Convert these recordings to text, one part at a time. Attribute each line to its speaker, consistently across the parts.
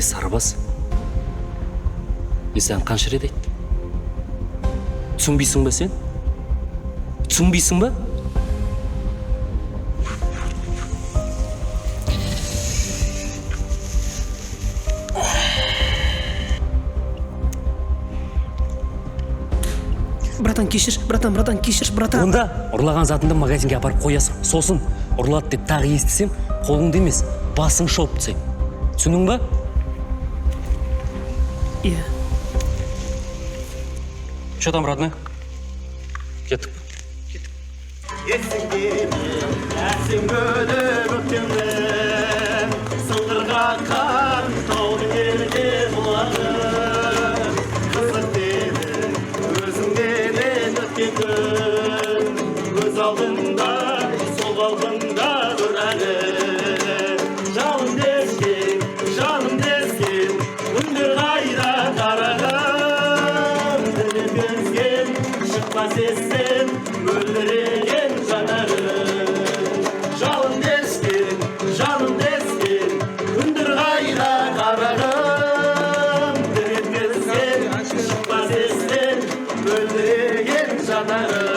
Speaker 1: Сарбас, мен саған қанша рет айттым? Түсінбейсің ба сен? Түсінбейсің ба?
Speaker 2: Братан, кешір, братан, кешір, братан.
Speaker 1: Онда ұрлаған затыңды магазинге апарып қоясың. Сосын ұрлады деп тағы естісем, қолыңды емес, басың шауып түсең. Түсінің ба?
Speaker 2: Иә.
Speaker 1: Что там, родной? Кеттік.
Speaker 3: Göz aldığında, sol aldığında dur hadi. Canım deskin, gündür gayra kararım. Dönüp gözgen, çıkmaz sesin, öldüregen canarım. Canım deskin, gündür gayra kararım. Dönüp gözgen, çıkmaz sesin, öldüregen canarım.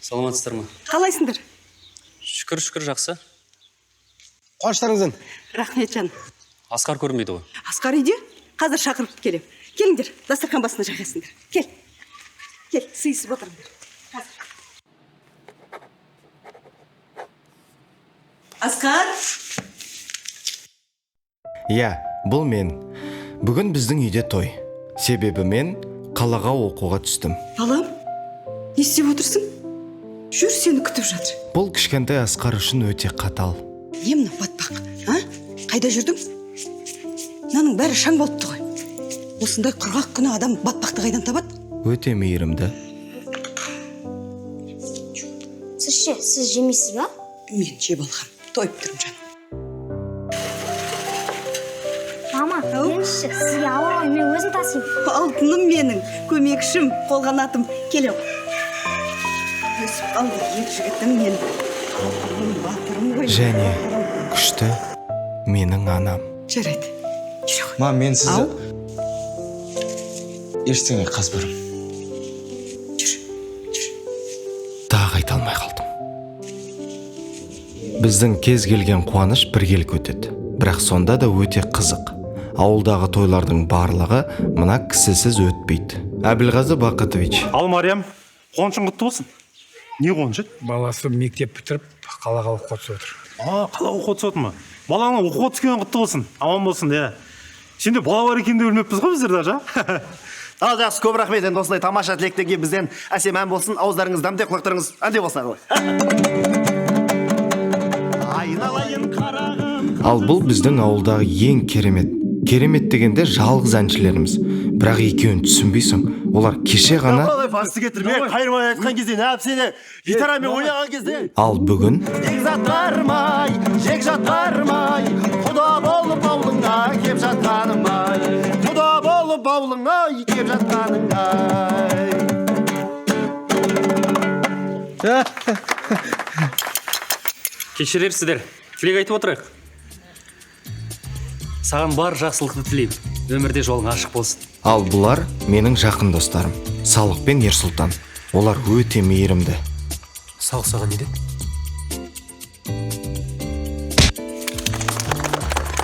Speaker 1: Саламатсыздар ма?
Speaker 4: Қалайсыңдар?
Speaker 1: Шүкір, жақсы.
Speaker 5: Қоштарыңыздан.
Speaker 4: Рахмет жан.
Speaker 1: Асқар көрінбейді ғой.
Speaker 4: Асқар үйде? Қазір шақырып келем. Келіңдер, дастархан басына жайғасыңдар. Кел, сыйысып отырыңдар. Асқар!
Speaker 5: Иә, бұл мен. Бүгін біздің үйде той. Себебі мен қалаға оқуға түстім.
Speaker 4: Балам, не істеп отырсың? Жүр, сені күтіп жатыр.
Speaker 5: Бұл кішкентай Асқар үшін өте қатал.
Speaker 4: Не мына батпақ, а? Қайда жүрдің? Мынаның бәрі шаң болыпты ғой. Осындай құрғақ күні адам батпақты қайдан табады?
Speaker 5: Өте мейірімді.
Speaker 6: Сіз ше, сіз жемейсіз ба?
Speaker 4: Мен жеп алғам, тойып тұрмын жан.
Speaker 6: Мама, меніңізші, сізге ауыр ғой, мен өзім тасимын.
Speaker 4: Алтыным менің, көмекшім, қолғанатым. Келем. Өсіп қалды, екі жігітім мен. Алтыным, батырым ғой.
Speaker 5: Және күшті менің анам.
Speaker 4: Жарайды. Жүре ғой.
Speaker 7: Мам, мен сізді...
Speaker 4: Ау?
Speaker 7: Ештеңе қазбырым.
Speaker 4: Жүр.
Speaker 5: Тағы айта алмай қалдым. Біздің кез келген қуаныш біргелік өтеді. Бірақ сонда да өте қызық. Ауылдағы тойлардың барлығы мына кісісіз өтпейді. Әбілғазы Бақытович.
Speaker 8: Ал, Мариям, қуанышың құтты болсын. Не қуанышы?
Speaker 9: Баласы мектеп бітіріп, қалаға оқуға түсіп отыр.
Speaker 8: Қалаға оқуға түсіп отыр ма? Балаңның оқуға түскені құтты болсын. Аман болсын, иә. Сенде бала бар екенін де білмеппіз ғой біздер даже.
Speaker 7: Ал жақсы, көп рахмет. Енді осылай тамаша тілектерге бізден әсем ән болсын. Ауыздарыңыз дамде, құлақтарыңыз әнде болсын.
Speaker 3: Айналайын қарағым.
Speaker 5: Ал бұл біздің ауылдағы ең керемет. Керемет дегенде жалғыз әншілеріміз. Бірақ екеуін түсінбейсің. Олар кеше ғана...
Speaker 7: Басты кетірме, қайырмай айтқан кезде, не әпсене, гитарамен ойнаған кезде.
Speaker 5: Ал бүгін...
Speaker 7: Жек жатармай, құда болып аулыңа кеп жатқанымай. Құда болып аулыңа кеп жатқанымай.
Speaker 1: Кешірерсіздер, тілек айтып отырайық. Саған бар жақсылықты тілеймін. Өмірде жолың ашық болсын.
Speaker 5: Ал бұлар менің жақын достарым. Салық пен Ерсұлтан. Олар өте мейірімді.
Speaker 1: Салық саған не деді?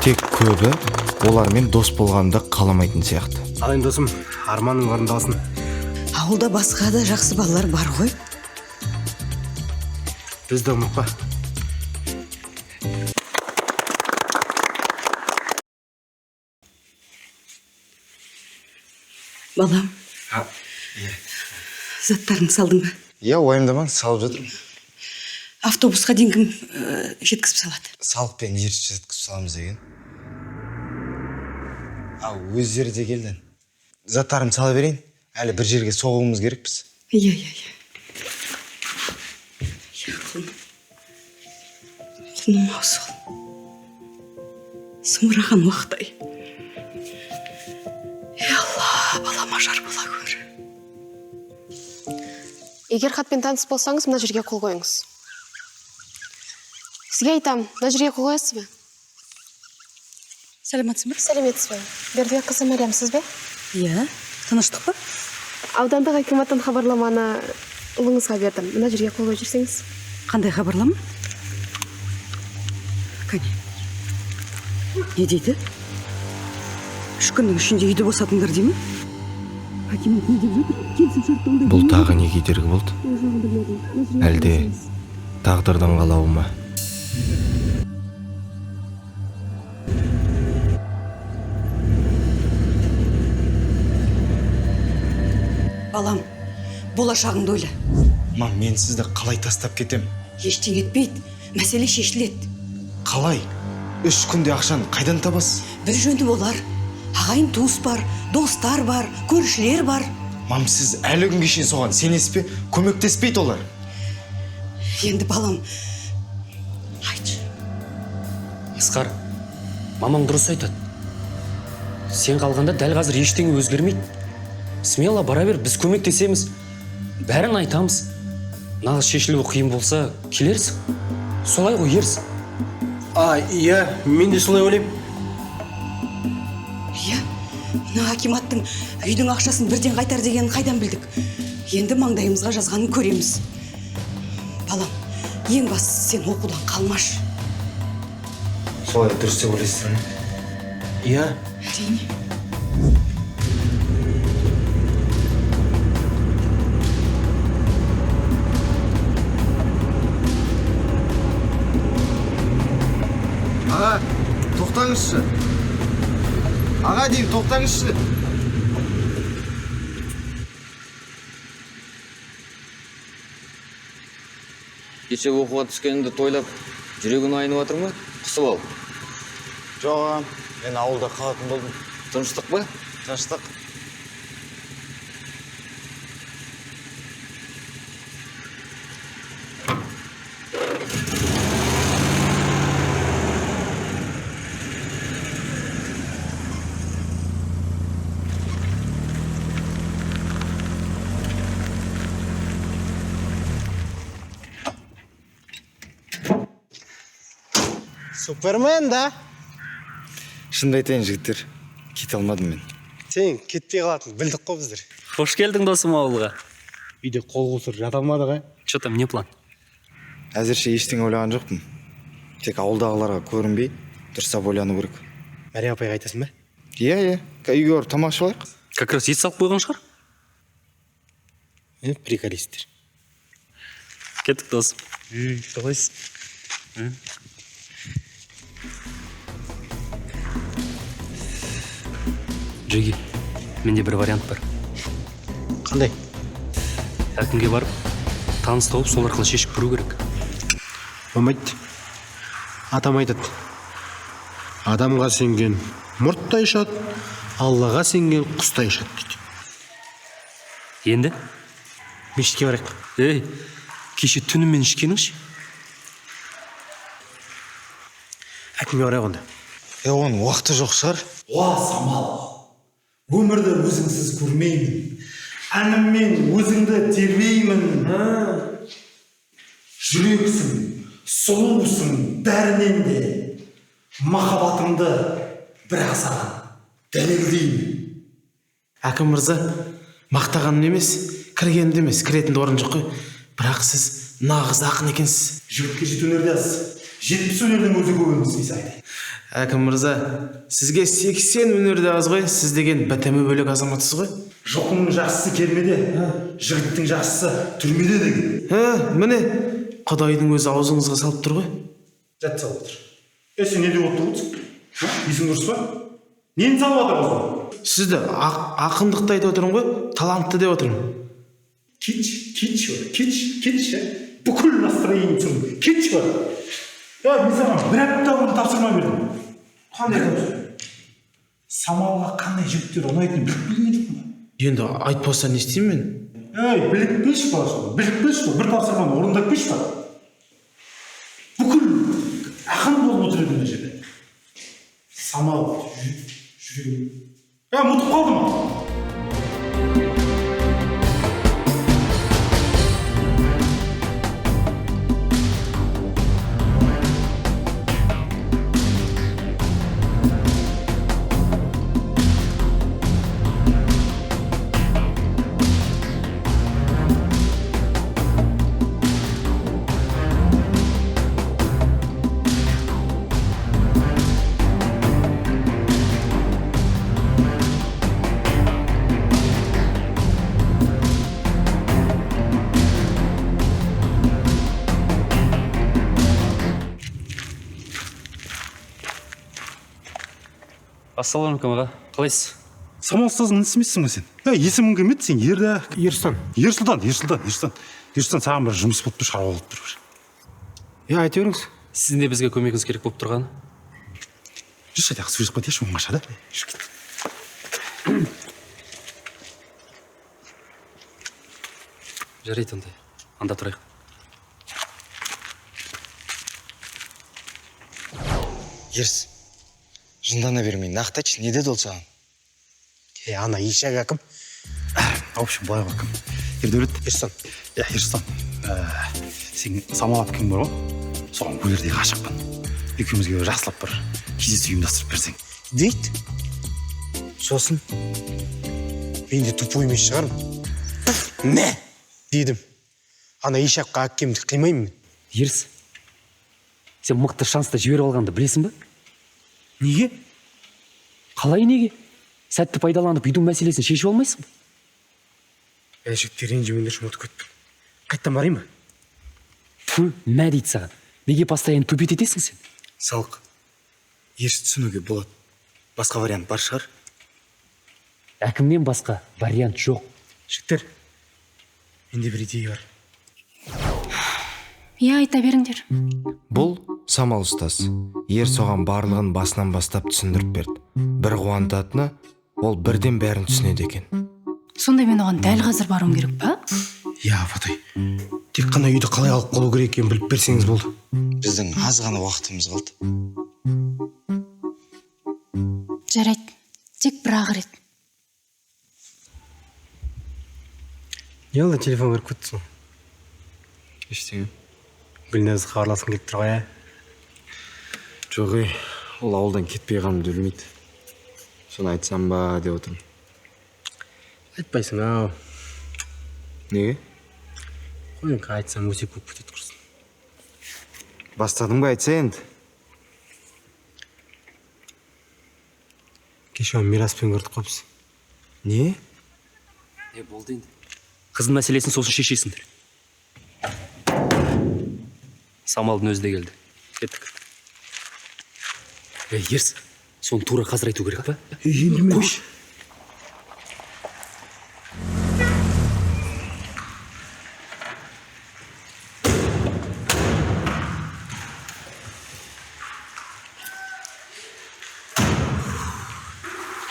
Speaker 5: Тек көбі олармен дос болғанды қаламайтын сияқты.
Speaker 9: Ағайын досым, арманың орындалсын.
Speaker 4: Ауылда басқа да жақсы балалар бар ғой.
Speaker 9: Бізді ұмытпа.
Speaker 4: Балам. Заттарын салдың ба?
Speaker 7: Иә, уайымдамаң, салып жатырмын.
Speaker 4: Автобусқа дейін кім жеткізіп салады?
Speaker 7: Салықпен ертіс жеткізіп саламыз деген. Ал өздері де келді. Заттарым сала берейін. Әлі бір жерге соғуымыз керекпіз.
Speaker 4: Иә. Құлыным ау сол. Сымыраған уақытай. Алла, балама жар бола көр.
Speaker 10: Егер хатпен таныс болсаңыз, мына жерге қол қойыңыз. Сізге айтам, мына жерге қойасыз ба?
Speaker 4: Сәлеметсің бе?
Speaker 10: Сәлеметсіз бе? Бердібек қызы Мәриямсыз бе?
Speaker 4: Иә, тыныштық па?
Speaker 10: Аудандық акиматтан хабарламаны ұлыңызға бердім. Мына жерге қойып жүрсеңіз.
Speaker 4: Қандай хабарлама? Кәне. Не дейді? 3 күннің ішінде үйді босатыңдар дей ме? Акимат не деп жатыр? Келісімшартты
Speaker 5: бұл тағы не кедергі болды? Әлде тағдырдың қалауы ма?
Speaker 4: Балам, болашағыңды ойла.
Speaker 11: Мам, мен сізді қалай тастап кетем?
Speaker 4: Ештеңе етпейді, мәселе шешіледі.
Speaker 11: Қалай? 3 күнде ақшаны қайдан табасыз?
Speaker 4: Бір жөнді болар. Ағайын туыс бар, достар бар, көршілер бар.
Speaker 11: Мам, сіз әлі күнге шейін соған сенесіз бе? Көмектеспейді олар.
Speaker 4: Енді балам, айтшы.
Speaker 1: Асқар, мамаң дұрыс айтады. Сен қалғанда дәл қазір ештеңе өзгермейді. Смело бара бер, біз көмектесеміз. Бәрін айтамыз. Нағыз шешілуі қиын болса, келерсің. Солай ғой ерсің.
Speaker 9: Иә, мен де солай ойлаймын.
Speaker 4: Иә, мына акиматтың үйдің ақшасын бірден қайтар дегенін қайдан білдік? Енді маңдайымызға жазғанын көреміз. Балам, ең бастысы сен оқудан қалмаш.
Speaker 11: Солай дұрыс деп ойлайсыздар ма?
Speaker 9: Иә.
Speaker 4: Әрине.
Speaker 7: Аға, тоқтаңызшы. Аға деймін, тоқтаңызшы.
Speaker 12: Кеше оқуға түскенімді тойлап, жүрегің айнып жатыр ма? Құсып ал.
Speaker 11: Жоқ, мен ауылда қалатын болдым.
Speaker 12: Тыныштық па?
Speaker 11: Тыныштық.
Speaker 9: Супермен да.
Speaker 11: Шынымды айтайын, жігіттер, кете алмадым мен.
Speaker 9: Сен кетпей қалатын білдік қой біздер.
Speaker 1: Қош келдің досым ауылға.
Speaker 9: Үйде қол қусырып жата алмадық,
Speaker 1: Че там, не план?
Speaker 11: Әзірше ештеңе ойлаған жоқпын. Тек ауылдағыларға көрінбей, дұрыстап ойлану керек.
Speaker 9: Мәриям апайға айтасың ба?
Speaker 11: Иә, үйге барып тамақ ішіп алайық.
Speaker 1: Как раз ет салып қойған шығар.
Speaker 9: Приколисттер.
Speaker 1: Кеттік досым.
Speaker 9: Солайсың.
Speaker 1: Джеги, менде бір вариант бар.
Speaker 9: Қандай?
Speaker 1: Әкімге барып, таныс тауып, сол арқылы шешіп көру керек.
Speaker 9: Болмайды. Атам айтады. Адамға сенген мұрттай ұшады, Аллаға сенген құстай ұшады дейді.
Speaker 1: Енді?
Speaker 9: Мешітке барайық.
Speaker 1: Ей, кеше түнімен ішкеніңші?
Speaker 9: Әкімге барайық онда.
Speaker 11: Оның уақыты жоқ шығар.
Speaker 3: Уа Самал, өмірді өзіңсіз көрмеймін. Әніммен өзіңді тербеймін. Жүрексің, сұлусың бәрінен де. Махаббатымды бірақ саған дәлелдеймін.
Speaker 2: Әкім мырза, мақтағаным емес, кіргенімді емес, кіретінді орын жоқ қой. Бірақ сіз нағыз ақын екенсіз.
Speaker 3: Жігітке жет өнерде аз. 70 өнердің өзі көп емес дейсі айтайын.
Speaker 2: Әкім мырза, сізге 80 өнерде аз ғой, сіз деген бітімі бөлек азаматсыз ғой.
Speaker 3: Жоқыңның жақсысы келмеде, жігіттің жақсысы түрмеде деген.
Speaker 2: Міне, Құдайдың өзі аузыңызға салып тұр ғой.
Speaker 3: Жат салып отыр. Сен не деп отырсың? Есің дұрыс па? Нені салып отыр осы?
Speaker 2: Сізді ақындықты айтып отырмын ғой, талантты деп отырмын.
Speaker 3: Кетші. Бүкіл настроение түсірдім. Кетші бар. Мен саған бір апта бұрын тапсырма бердім. Қандай тапсырма? Самалға қандай жігіттер ұнайтынын біліп білген жоқпын ба?
Speaker 2: Енді айтпаса не істеймін мен?
Speaker 3: Біліп білші балашы. Бір тапсырманы орындап білші бар. Бүкіл ақын болып отыр еді мына жерде. Самал жүрегім. Ұмытып қалдым.
Speaker 1: Ассалаумағалейкум аға. Қалайсыз?
Speaker 3: Самал ұстазың інісімесің бе сен? Есімің кім еді сен?
Speaker 9: Ерсұлтан.
Speaker 3: Ерсұлтан, саған бір жұмыс болып тұр, шаруа болып тұр.
Speaker 9: Айта беріңіз.
Speaker 1: Сіздің де бізге көмегіңіз керек болып тұрғаны.
Speaker 3: Жүрші айтақ, сөйлесіп кетейші, оңаша да.
Speaker 1: Жарайды ондай. Анда тұрайық.
Speaker 11: Ерс, жындана бермей, нақты айтшы, не деді ол саған?
Speaker 9: Ана Ишак әкім.
Speaker 3: В общем, былай ғой кім. Ердәулет.
Speaker 9: Ерсұлтан.
Speaker 3: Ерсұлтан. Сен Самал әпкең бар ғой? Соған бұл жерде ғашықпын. Екеумізге жақсылап бір кездесу ұйымдастырып берсең.
Speaker 9: Дейді. Сосын. Мен де тупой емес шығармын. Не? Дедім. Ана Ишакқа әкемді қимаймын.
Speaker 1: Ерс, сен мықты шансты жіберіп алғанды білесің бе?
Speaker 9: Неге?
Speaker 1: Қалай неге? Сәтті пайдаланып үйдің мәселесін шешіп алмайсың ба?
Speaker 9: Жігіттер ренжімеңдерші ұмытып кетпін. Қайттан барайын ба?
Speaker 1: Мә дейді саған. Неге постоянно тупит етесің сен?
Speaker 11: Салық, ерс түсінуге болады. Басқа вариант бар шығар?
Speaker 1: Әкімнен басқа вариант жоқ.
Speaker 9: Жігіттер, менде бір идея бар.
Speaker 6: Айта беріңдер.
Speaker 5: Бұл Самал ұстаз. Ер соған барлығын басынан бастап түсіндіріп берді. Бір қуантатыны, ол бірден бәрін түсінеді екен.
Speaker 6: Сонда мен оған дәл қазір баруым керек па?
Speaker 9: Фатай. Тек қана үйді қалай алып қалу керек екенін біліп берсеңіз болды.
Speaker 11: Біздің аз ғана уақытымыз қалды.
Speaker 6: Жарайды. Тек бір-ақ рет.
Speaker 9: Не oldu телефон кіріп кеттің?
Speaker 11: Ештеңе.
Speaker 9: Гүлназды хабарласқым келіп тұр ғой.
Speaker 11: Жоқ, ол ауылдан кетпей қалымды білмейді. Соны айтсам ба деп отырмын.
Speaker 9: Айтпайсың ау.
Speaker 11: Неге?
Speaker 9: Қойын айтсам өсек болып кетеді құрсын.
Speaker 11: Бастадың ба айтса енді?
Speaker 9: Кеше оны мираспен көрдік қой біз.
Speaker 11: Не?
Speaker 1: Болды енді. Қыздың мәселесін сосын шешесіңдер. Самалдың өзі де келді. Кеттік. Ерс, соны тура қазір айту керек па? Қойш.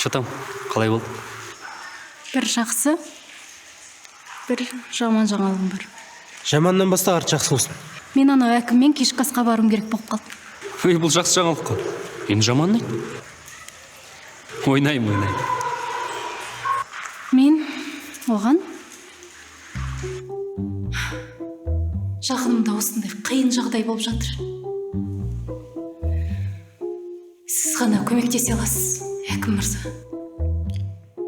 Speaker 1: Шатам, қалай болды?
Speaker 6: Бір жақсы, бір жаман жаңалығым бар.
Speaker 9: Жаманнан баста арт жақсы болсын.
Speaker 6: Мен анау әкіммен кешкі асқа баруым керек болып қалды.
Speaker 1: Бұл жақсы жаңалық қой. Енді жаман не? Ойнайым.
Speaker 6: Мен оған жақынымда осындай қиын жағдай болып жатыр. Сіз ғана көмектесе аласыз, әкім мырза.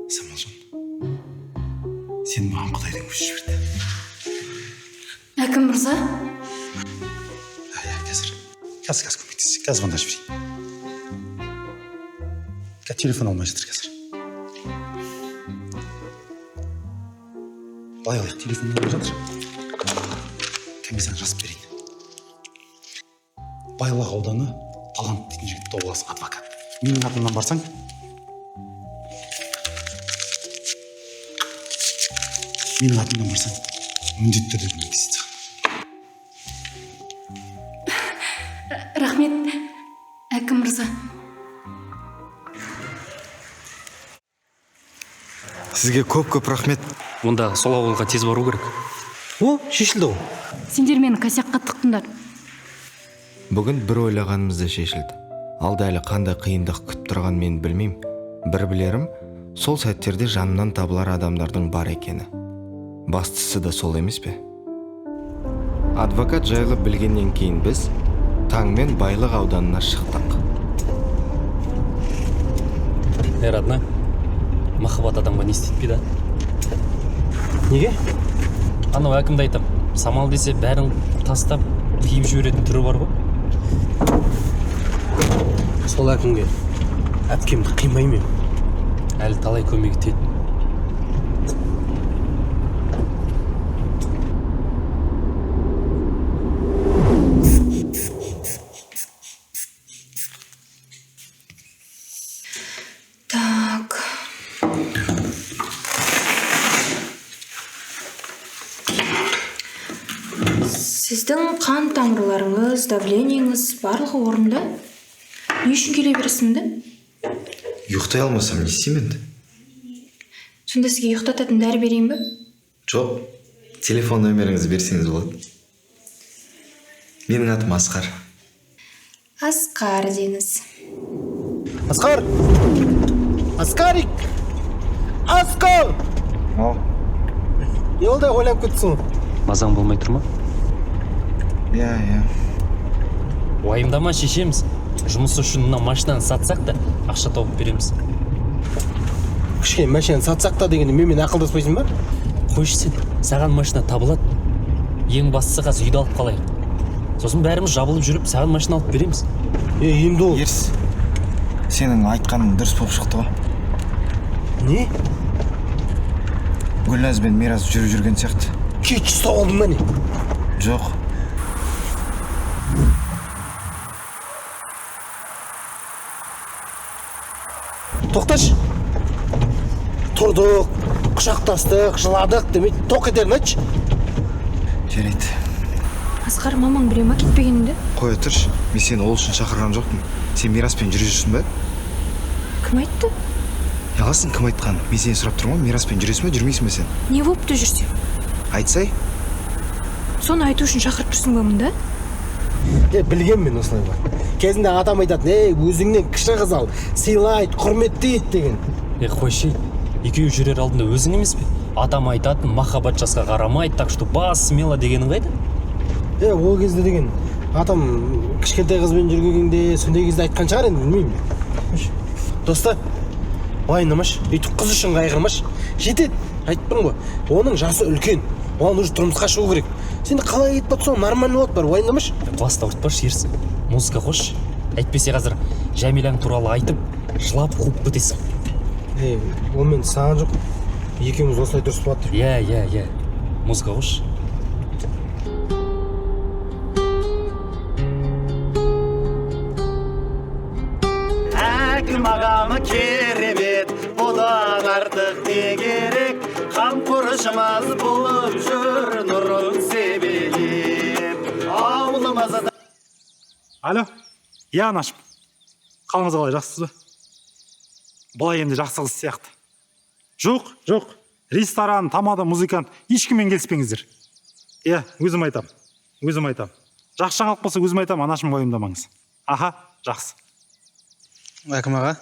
Speaker 3: Самалжан, сен маған Құдайдың өзі жіберді.
Speaker 6: Әкім мырза?
Speaker 3: Қазір көмектесейік. Қазір звондап жіберейін. Телефон алмай жатыр қазір. Былай қылайық, телефон алмай жатыр. Мен саған жазып берейін. Байлық ауданы талант дейтін жігіт тауып аласың, адвокат. Менің атымнан барсаң, міндетті түрде көмектеседі.
Speaker 6: Рахмет, әкім мырза.
Speaker 11: Сізге көп рахмет.
Speaker 1: Онда сол ауылға тез бару керек.
Speaker 9: О, шешілді ғой.
Speaker 6: Сендер мені косякқа тықтыңдар.
Speaker 5: Бүгін бір ойлағанымыз да шешілді. Алда әлі қандай қиындық күтіп тұрған мен білмеймін. Бір білерім, сол сәттерде жанынан табылар адамдардың бар екені. Бастысы да сол емес пе? Адвокат жайлы білгеннен кейін біз таңмен Байлық ауданына шықтық.
Speaker 1: Родна, махаббат адамға не істетпейді?
Speaker 9: Неге?
Speaker 1: Анау әкімді айтам, Самал десе бәрін тастап киіп жіберетін түрі бар ғой.
Speaker 9: Сол әкімге әпкемді қимаймын.
Speaker 1: Әлі талай көмегі тиеді.
Speaker 6: Сіздің қан тамырларыңыз, давлениеңіз барлығы орында. Не үшін келе бересің де?
Speaker 5: Ұйықтай алмасам не істеймін енді?
Speaker 6: Сонда сізге ұйықтататын дәрі берейін бе?
Speaker 5: Жоқ, телефон нөміріңізді берсеңіз болады. Менің атым Асқар.
Speaker 6: Асқар деңіз.
Speaker 2: Асқар! Асқарик! Асқар! Не олдай ойлап кетсің?
Speaker 1: Мазаң болмай тұр ма?
Speaker 5: Иә.
Speaker 1: Уайымдама, шешеміз. Жұмыс үшін мына машинаны сатсақ та, ақша тауып береміз.
Speaker 2: Кішкене машинаны сатсақ та дегенде менімен ақылдаспайсың ба?
Speaker 1: Қойшы сен, саған машина табылады. Ең бастысы қазір үйді алып қалайық. Сосын бәріміз жабылып жүріп, саған машина алып береміз.
Speaker 2: Енді ол...
Speaker 5: Ерс, сенің айтқаның дұрыс болып шықты ғой.
Speaker 2: Не?
Speaker 5: Гүлназ бен Мирас жүріп жүрген сияқты.
Speaker 2: Кеш ұстап алдың ба не?
Speaker 5: Жоқ.
Speaker 2: Тоқташы. Тұрдық, құшақтастық, жыладық демейді, тоқ етерін айтшы.
Speaker 5: Жарайды.
Speaker 6: Асқар, мамаң біреу ма кетпегенінде?
Speaker 5: Қоя тұршы, мен сені ол үшін шақырған жоқпын. Сен Мираспен жүре жүрсің ба?
Speaker 6: Кім айтты?
Speaker 5: Яласын, кім айтқан? Мен сені сұрап тұрмын, Мираспен жүресің ба, жүрмейсің ба сен?
Speaker 6: Не болыпты жүрсем?
Speaker 5: Айтсай?
Speaker 6: Соны айту үшін шақырып тұрсың ба мұнда?
Speaker 2: Білгем мен осылай бар. Кезінде адам айтатын, өзіңнен кіші қыз ал, сыйлайды, құрметті ет деген.
Speaker 1: Қойшы, екеуі жүрер алдында өзің емес пе? Атам айтатын, махаббат жасқа қарамайды, так что бас смело дегенің қайда?
Speaker 2: Ол кезде деген, атам кішкентай қызбен жүргенде, сондай кезде айтқан шығар енді, білмеймін. Доста, уайымдамашы, өйтіп қыз үшін қайғырмашы. Жетеді, айттым ғой, оның жасы үлкен, оған уже тұрмысқа шығу керек. Сен қалай кетіп батсың, нормально болады бар, уайымдамашы.
Speaker 1: Класста ұртпашы ерсің, музыка қош. Әйтпесе қазір Жәмилаң туралы айтып, жылап қуып бітесің.
Speaker 2: Ол мен саған жоқ, екеуміз осылай дұрыс болады.
Speaker 1: Иә, музыка қош.
Speaker 7: Әкім ағамы керемет, одан артық не керек, қамқоршымыз болып жүр нұрын себелеп. Ауылымызда...
Speaker 8: Алло, иә анашым. Қалыңыз қалай, жақсысыз ба? Бұлай енді жақсы қыз сияқты. Жоқ. Ресторан, тамада, музыкант, ешкіммен келіспеңіздер. Иә, өзім айтам. Жақсы жаңалық болса өзім айтам, анашым уайымдамаңыз. Аха, жақсы.
Speaker 2: Әкім аға,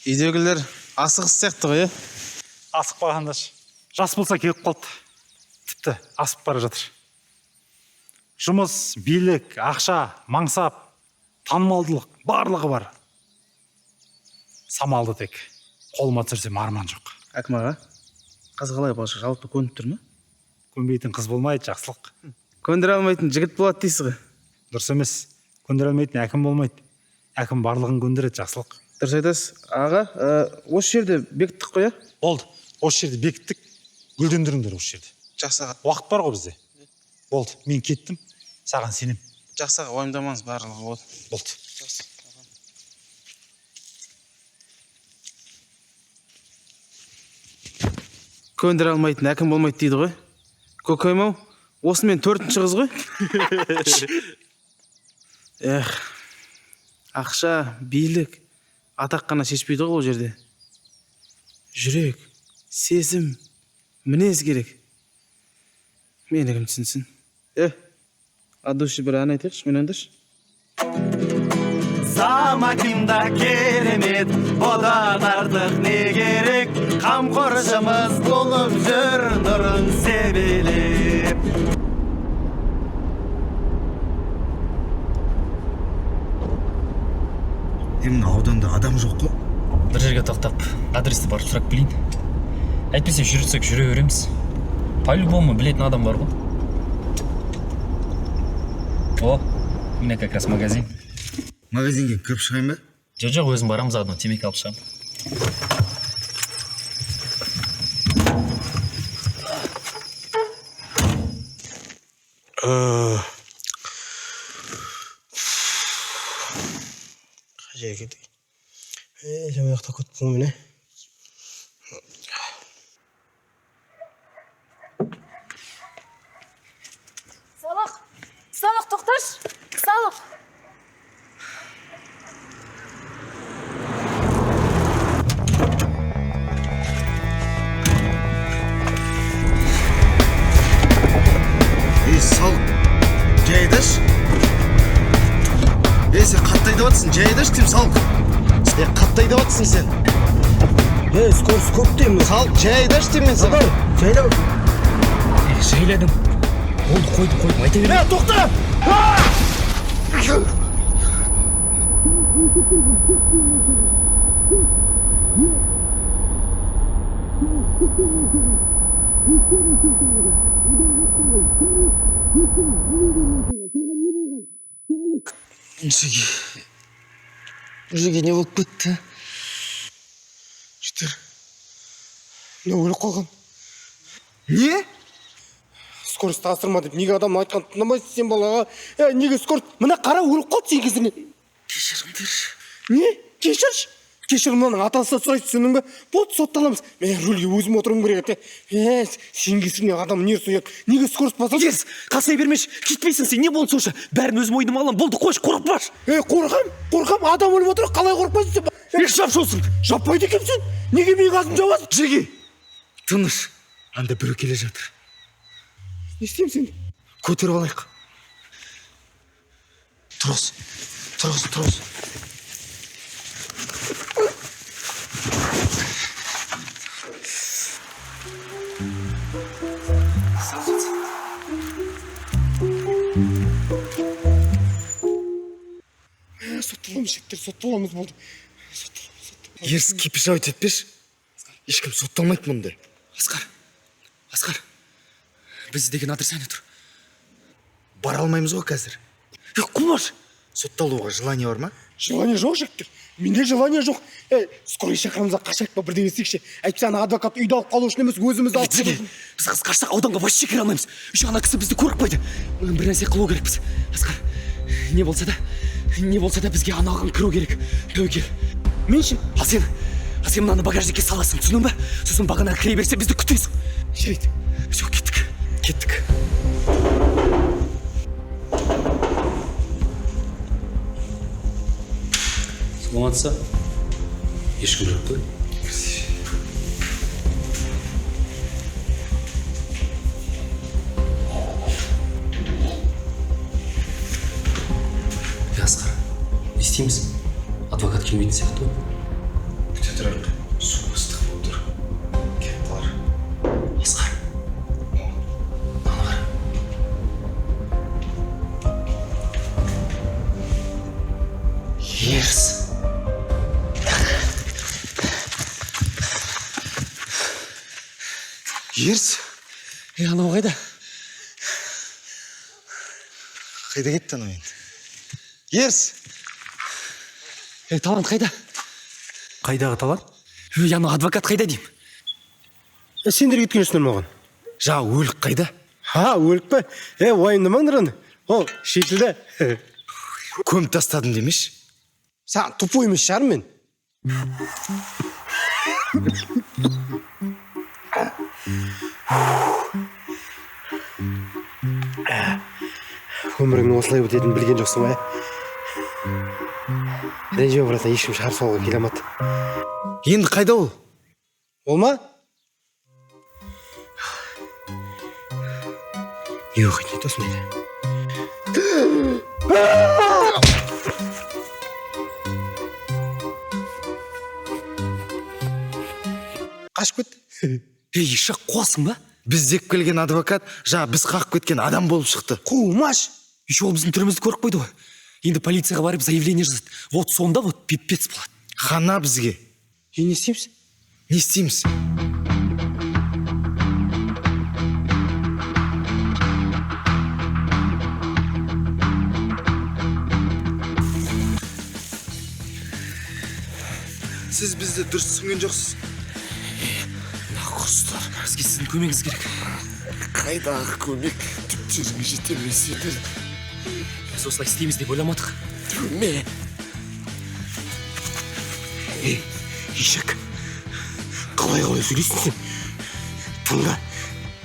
Speaker 2: үйдегілер асығыс сияқты ғой,
Speaker 8: Асықпағандашы. Жас болса келіп қалды. Тіпті асып бара жатыр. Жұмыс, билік, ақша, мансап, танымалдылық барлығы бар. Самалды тек қолыма түсірсем арман жоқ.
Speaker 2: Әкім аға, қыз қалай болшы, жалпы көніп тұр ма?
Speaker 8: Көнбейтін қыз болмайды, жақсылық.
Speaker 2: Көндіре алмайтын жігіт болады дейсіз ғой.
Speaker 8: Дұрыс емес. Көндіре алмайтын әкім болмайды. Әкім барлығын көндіреді, жақсылық.
Speaker 2: Дұрыс айтасыз. Аға, осы жерде бекіттік қой, иә?
Speaker 8: Болды. Осы жерде бекіттік. Гүлдендіріңдер осы жерде.
Speaker 2: Жақсы аға.
Speaker 8: Уақыт бар ғой бізде. Болды. Мен кеттім. Саған сенем.
Speaker 2: Жақсы аға, уайымдамаңыз, барлығы болды.
Speaker 8: Болды.
Speaker 2: Көндіре алмайтын әкім болмайды дейді ғой. Көкем-ау, осымен 4-ші қыз ғой. Ақша, билік, атақ қана шешпейді ғой ол жерде. Жүрек, сезім, мінез керек. Мені кім түсінсін? Адушы бір ән айтайықшы, мен андыш.
Speaker 7: Замакимда керемет, одан артық не керек, қамқоршымыз болып жүр нұрын себелеп.
Speaker 5: Мына ауданда адам жоқ қой.
Speaker 1: Бір жерге тоқтап, адресті барып сұрап білейін. Әйтпесе жүрсек жүре береміз. По-любому білетін адам бар ғой. О, міне как раз магазин.
Speaker 5: Магазинге кіріп шығайын ба?
Speaker 1: Жоқ, өзім барамыз, заодно темекі алып шығамын.
Speaker 2: Қажай кетті. Жамай ұқта көт бұл мені.
Speaker 6: Салақ, қыш, салық.
Speaker 7: Сал, жайдаш. Сен қатты айдаватсың, жайдаш деймін, сал. Қатты айдаватсың сен.
Speaker 2: Скорость көп деймін.
Speaker 7: Сал, жайдаш деймін сен.
Speaker 2: Жайлау.
Speaker 1: Жайладым. Болды, қойдым, айта берме.
Speaker 2: Тоқта!
Speaker 7: Жүге не болып кетті?
Speaker 2: Жітер. Не өліп қалған?
Speaker 7: Не?
Speaker 2: Скорость асырма деп, неге адамның айтқан тыңдамайсың сен балаға? Неге скорость? Мына қара өліп қалды сен кезіне.
Speaker 7: Кешіріңдер.
Speaker 2: Не? Кешірші. Кешір, мынаның атасына сұрайсың, түсіндің бе? Болды, сотталамыз. Мен рөлге өзім отыруым керек еді. Сен кесірінен адам не ұяды? Неге скорость басады?
Speaker 1: Ес, қасай бермеш, кетпейсің сен, не болды сонша? Бәрін өзім ойдым алам, болды, қойш, қорықпаш.
Speaker 2: Қорқам, адам өліп отыр, қалай қорықпайсың сен?
Speaker 1: Жапшылсың.
Speaker 2: Жаппайды екенсің. Неге менің қасым жабасың?
Speaker 1: Жеге, тыныш, анда біреу келе жатыр.
Speaker 2: Не істеймін сен?
Speaker 1: Көтеріп алайық. Тұрғыз.
Speaker 2: Сотталамыз, жеттер, сотталамыз болды.
Speaker 7: Ерсі кипиш ау етпеш. Ешкім сотталмайды мұндай.
Speaker 1: Асқар, біз деген адрес әне тұр.
Speaker 7: Бара алмаймыз ғой қазір.
Speaker 1: Құмаш.
Speaker 7: Сотталуға желание бар ма?
Speaker 2: Желание жоқ, жеттер. Менде желание жоқ. Скорый шақырамызға қашайық па, бірдеңе істейікші. Әйтпесе ана адвокат үйді алып қалу үшін емес, өзіміз алып
Speaker 1: Жеге, біз қыз қашсақ ауданға вообще кіре алмаймыз. Еще ана кісі бізді көріп қойды. Бір нәрсе қылу керекпіз. Асқар, не болса да бізге анаған кіру керек. Тәуекел.
Speaker 2: Мен ше?
Speaker 1: Ал сен мынаны багажникке саласың, түсінің бе? Сосын бағана кіре берсе бізді күтесің.
Speaker 2: Жарайды.
Speaker 1: Все, кеттік. Саламатса, ешкім жоқ қой. Асқар, не істейміз? Адвокат келмейтін сияқты ғой.
Speaker 7: Күте тұрайық. Су ыстық болып тұр. Кеп бар.
Speaker 1: Асқар, мана қара. Ерс.
Speaker 7: Ерс?
Speaker 1: Анау қайда?
Speaker 7: Қайда кетті анау енді? Ерс!
Speaker 1: Талант қайда?
Speaker 2: Қайдағы талант?
Speaker 1: Анау адвокат қайда деймін?
Speaker 2: Сендер кеткен үшін маған.
Speaker 7: Өлік қайда?
Speaker 2: Өлік пе? Уайымдамаңдар аны. Ол шетілді.
Speaker 7: Көміп тастадым демеш?
Speaker 2: Саған тупой емес шығар мен. Өміріңнің осылай өтетінін білген жоқсың ба? Ренжіме, брата, ешкім шығарып салуға келе алмады.
Speaker 7: Енді қайда ол?
Speaker 2: Ол ма? Не оқиды, не тосын еді? Қашып кетті.
Speaker 1: Ешақ қуасың ба?
Speaker 7: Біз деп келген адвокат, біз қақып кеткен адам болып шықты.
Speaker 2: Қумаш!
Speaker 1: Еще ол біздің түрімізді көріп қойды ғой. Енді полицияға барып заявление жазады. Вот сонда вот пипец болады.
Speaker 7: Хана бізге.
Speaker 2: Не істейміз?
Speaker 7: Не істейміз? Сіз бізді дұрыс түсінген жоқсыз.
Speaker 1: Нақұрыстар, бізге сіздің көмегіңіз керек.
Speaker 7: Қайдағы көмек? Түптеріңе жетемес еді.
Speaker 1: Біз осылай істейміз деп ойламадық.
Speaker 7: Түрме.
Speaker 2: Ешек, қалай сөйлейсің сен? Тыңда,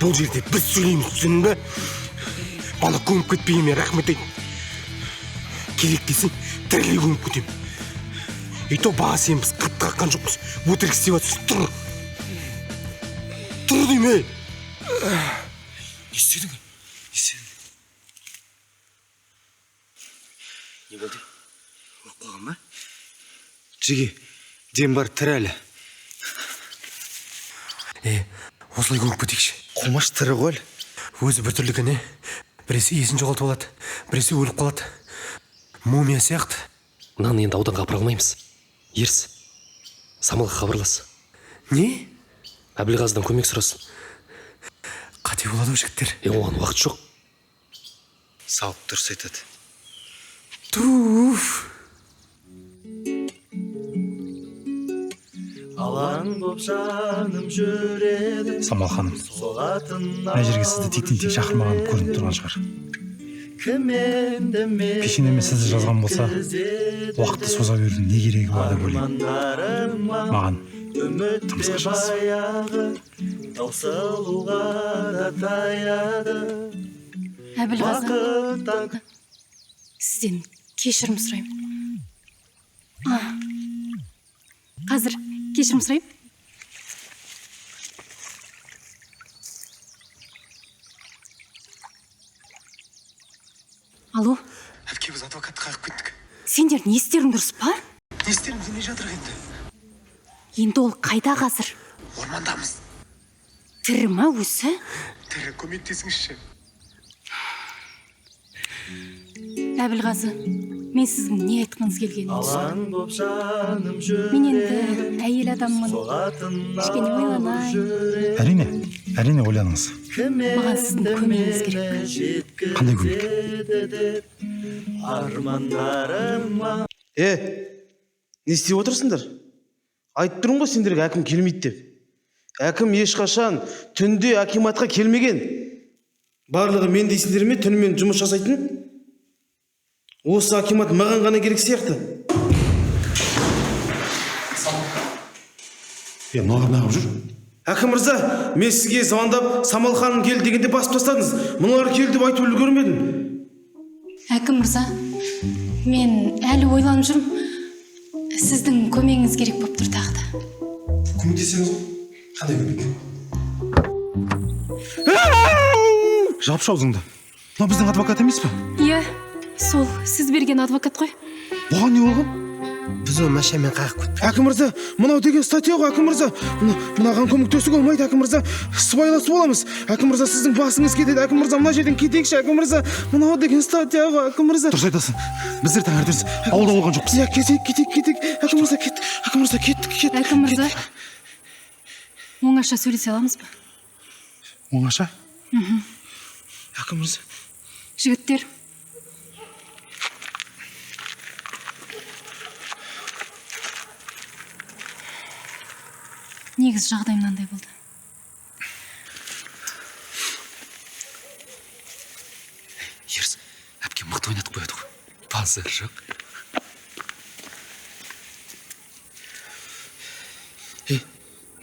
Speaker 2: бұл жерде біз сөйлейміз, түсіндің бе? Бала көміп кетпейме, рахмет айт.
Speaker 9: керек десең тірілей көміп кетемін. И то баға сен біз қырып қаққан жоқпыз. Өтірік істеп жатырсың. Тұр. Тұр деймін, ей. Не істедің? Не істедің?
Speaker 7: Не болды? Өліп қалған ма?
Speaker 9: Жеге, дем бар, тірі әлі. Осылай көміп кетейікші.
Speaker 7: Қумаш тірі ғой.
Speaker 9: Өзі біртүрлі не? Біресе есін жоғалтып алады, біресе өліп қалады. Мумия сияқты.
Speaker 1: Мынаны енді ауданға апара алмаймыз. Ерс, Самалға хабарлас.
Speaker 9: Не?
Speaker 1: Әбілғазыдан көмек сұрасын.
Speaker 9: Қате болады ғой жігіттер.
Speaker 1: Оған уақыт жоқ.
Speaker 7: Салып дұрыс айтады.
Speaker 9: Туф.
Speaker 8: Самал ханым, мына жерге сізді тектен тек шақырмаған көрініп тұрған шығар. Пешенеме сізді жазған болса, уақытты соза берудің не керегі бар деп ойлаймын. Маған тұрмысқа шығасыз.
Speaker 6: Әбілғазы, сізден кешірім сұраймын. Қазір кешірім сұраймын. Алло?
Speaker 9: Әпке, біз адвокатты қағып кеттік.
Speaker 6: Сендер не істерің дұрыс па?
Speaker 9: Не істеріміз не жатыр енді?
Speaker 6: Енді ол қайда қазір?
Speaker 9: Ормандамыз.
Speaker 6: Тірі ма өзі?
Speaker 9: Тірі, көмектесіңізші.
Speaker 6: Әбілғазы, мен сіздің не айтқыңыз келгенін мен енді әйел адаммын. Кішкене ойланайын.
Speaker 8: Әрине ойланыңыз.
Speaker 6: Маған сіздің көмегіңіз керек.
Speaker 8: Қандай көмек?
Speaker 2: Не істеп отырсыңдар? Айтып тұрмын ғой сендерге әкім келмейді деп. Әкім ешқашан түнде акиматқа келмеген. Барлығы мен дейсіңдер ме түнімен жұмыс жасайтын? Осы акимат маған ғана керек сияқты.
Speaker 8: Маған жүр.
Speaker 2: Әкім мырза, мен сізге звондап Самал ханым келді дегенде басып тастадыңыз. Мұналар келді деп айтып үлгермедім.
Speaker 6: Әкім мырза, мен әлі ойланып жүрмін. Сіздің көмегіңіз керек болып тұр тағы да.
Speaker 9: Көмектесеміз ғой? Қандай көмек?
Speaker 8: Жапшы аузыңды. Мына біздің адвокат емес пе?
Speaker 6: Иә, сол сіз берген адвокат қой.
Speaker 8: Бұған не болған?
Speaker 9: Біз оны машинамен қағып кеттік.
Speaker 2: Әкім мырза, мынау деген статья ғой, әкім мырза. Мынаған көмектесуге болмайды, әкім мырза. Сыбайлас боламыз. Әкім мырза, сіздің басыңыз кетеді. Әкім мырза, мына жерден кетейікші, әкім мырза. Мынау деген статья ғой, әкім мырза.
Speaker 8: Дұрыс айтасың. Біздер таңертеңіз ауылда болған жоқпыз.
Speaker 2: Иә, кетейік. Әкім мырза, кеттік.
Speaker 6: Әкім мырза, оңаша сөйлесе аламыз ба?
Speaker 8: Оңаша?
Speaker 2: Әкім мырза.
Speaker 6: Жігіттер, негіз жағдай мынандай болды.
Speaker 1: Ерс, әпке мықты ойнатып қояды ғой. Базар жоқ.
Speaker 2: Не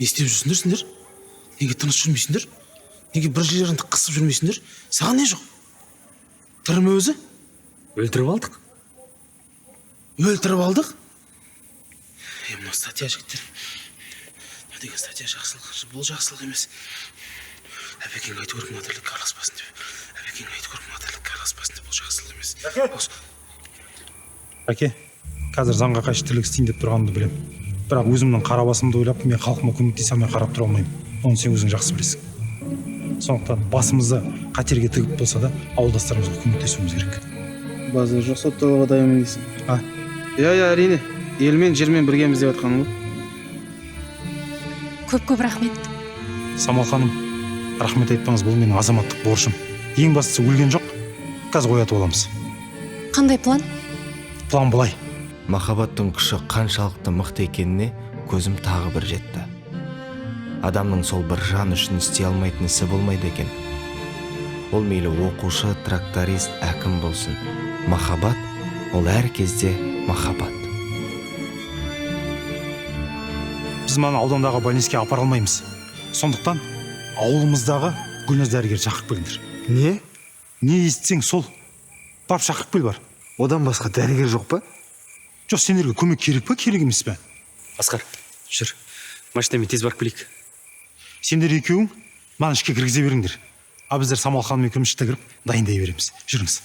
Speaker 2: істеп жүрсіңдер сендер? Неге тыныш жүрмейсіңдер? Неге бір жерлеріңді қысып жүрмейсіңдер? Саған не жоқ? Тірі ме өзі?
Speaker 1: Өлтіріп алдық.
Speaker 2: Өлтіріп алдық? Мына статья жігіттер. Мына деген статья жақсылық. Бұл жақсылық емес. Әбекең айтып көріп мына тірлікке араласпасын деп. Бұл жақсылық емес.
Speaker 8: Әке, қазір заңға қайшы тірлік істейін деп тұрғанымды білем. Бірақ өзімнің қара басымды ойлап, мен халқыма көмектесе алмай қарап тұра алмаймын. Оны сен өзің жақсы білесің. Сондықтан басымызды қатерге тігіп болса да, ауылдастарымызға көмектесуіміз керек.
Speaker 2: Базар жоқ, сотталуға дайынмын дейсің. Иә, әрине. Елмен жермен біргеміз деп жатқаным ғой.
Speaker 6: Көп рахмет.
Speaker 8: Самал ханым, рахмет айтпаңыз, бұл менің азаматтық борышым. Ең бастысы өлген жоқ, қазір оятып аламыз.
Speaker 6: Қандай план?
Speaker 8: План былай.
Speaker 5: Махаббаттың күші қаншалықты мықты екеніне көзім тағы бір жетті. Адамның сол бір жан үшін істей алмайтын ісі болмайды екен. Ол мейлі оқушы, тракторист, әкім болсын. Махаббат, ол әр кезде махаббат.
Speaker 8: Біз мана аудандағы больницке апара алмаймыз. Сондықтан ауылымыздағы Гүлназ дәрігер шақырып келіңдер.
Speaker 9: Не?
Speaker 8: Не естісең сол. Барып шақырып кел бар.
Speaker 11: Одан басқа дәрігер жоқ па?
Speaker 8: Жоқ, сендерге көмек керек па, керек емес пе?
Speaker 1: Асқар, жүр. Машинамен тез барып келейік.
Speaker 8: Сендер екеуің маған ішке кіргізе беріңдер. А біздер Самал ханыммен көмішті кіріп дайындай береміз. Жүріңіз.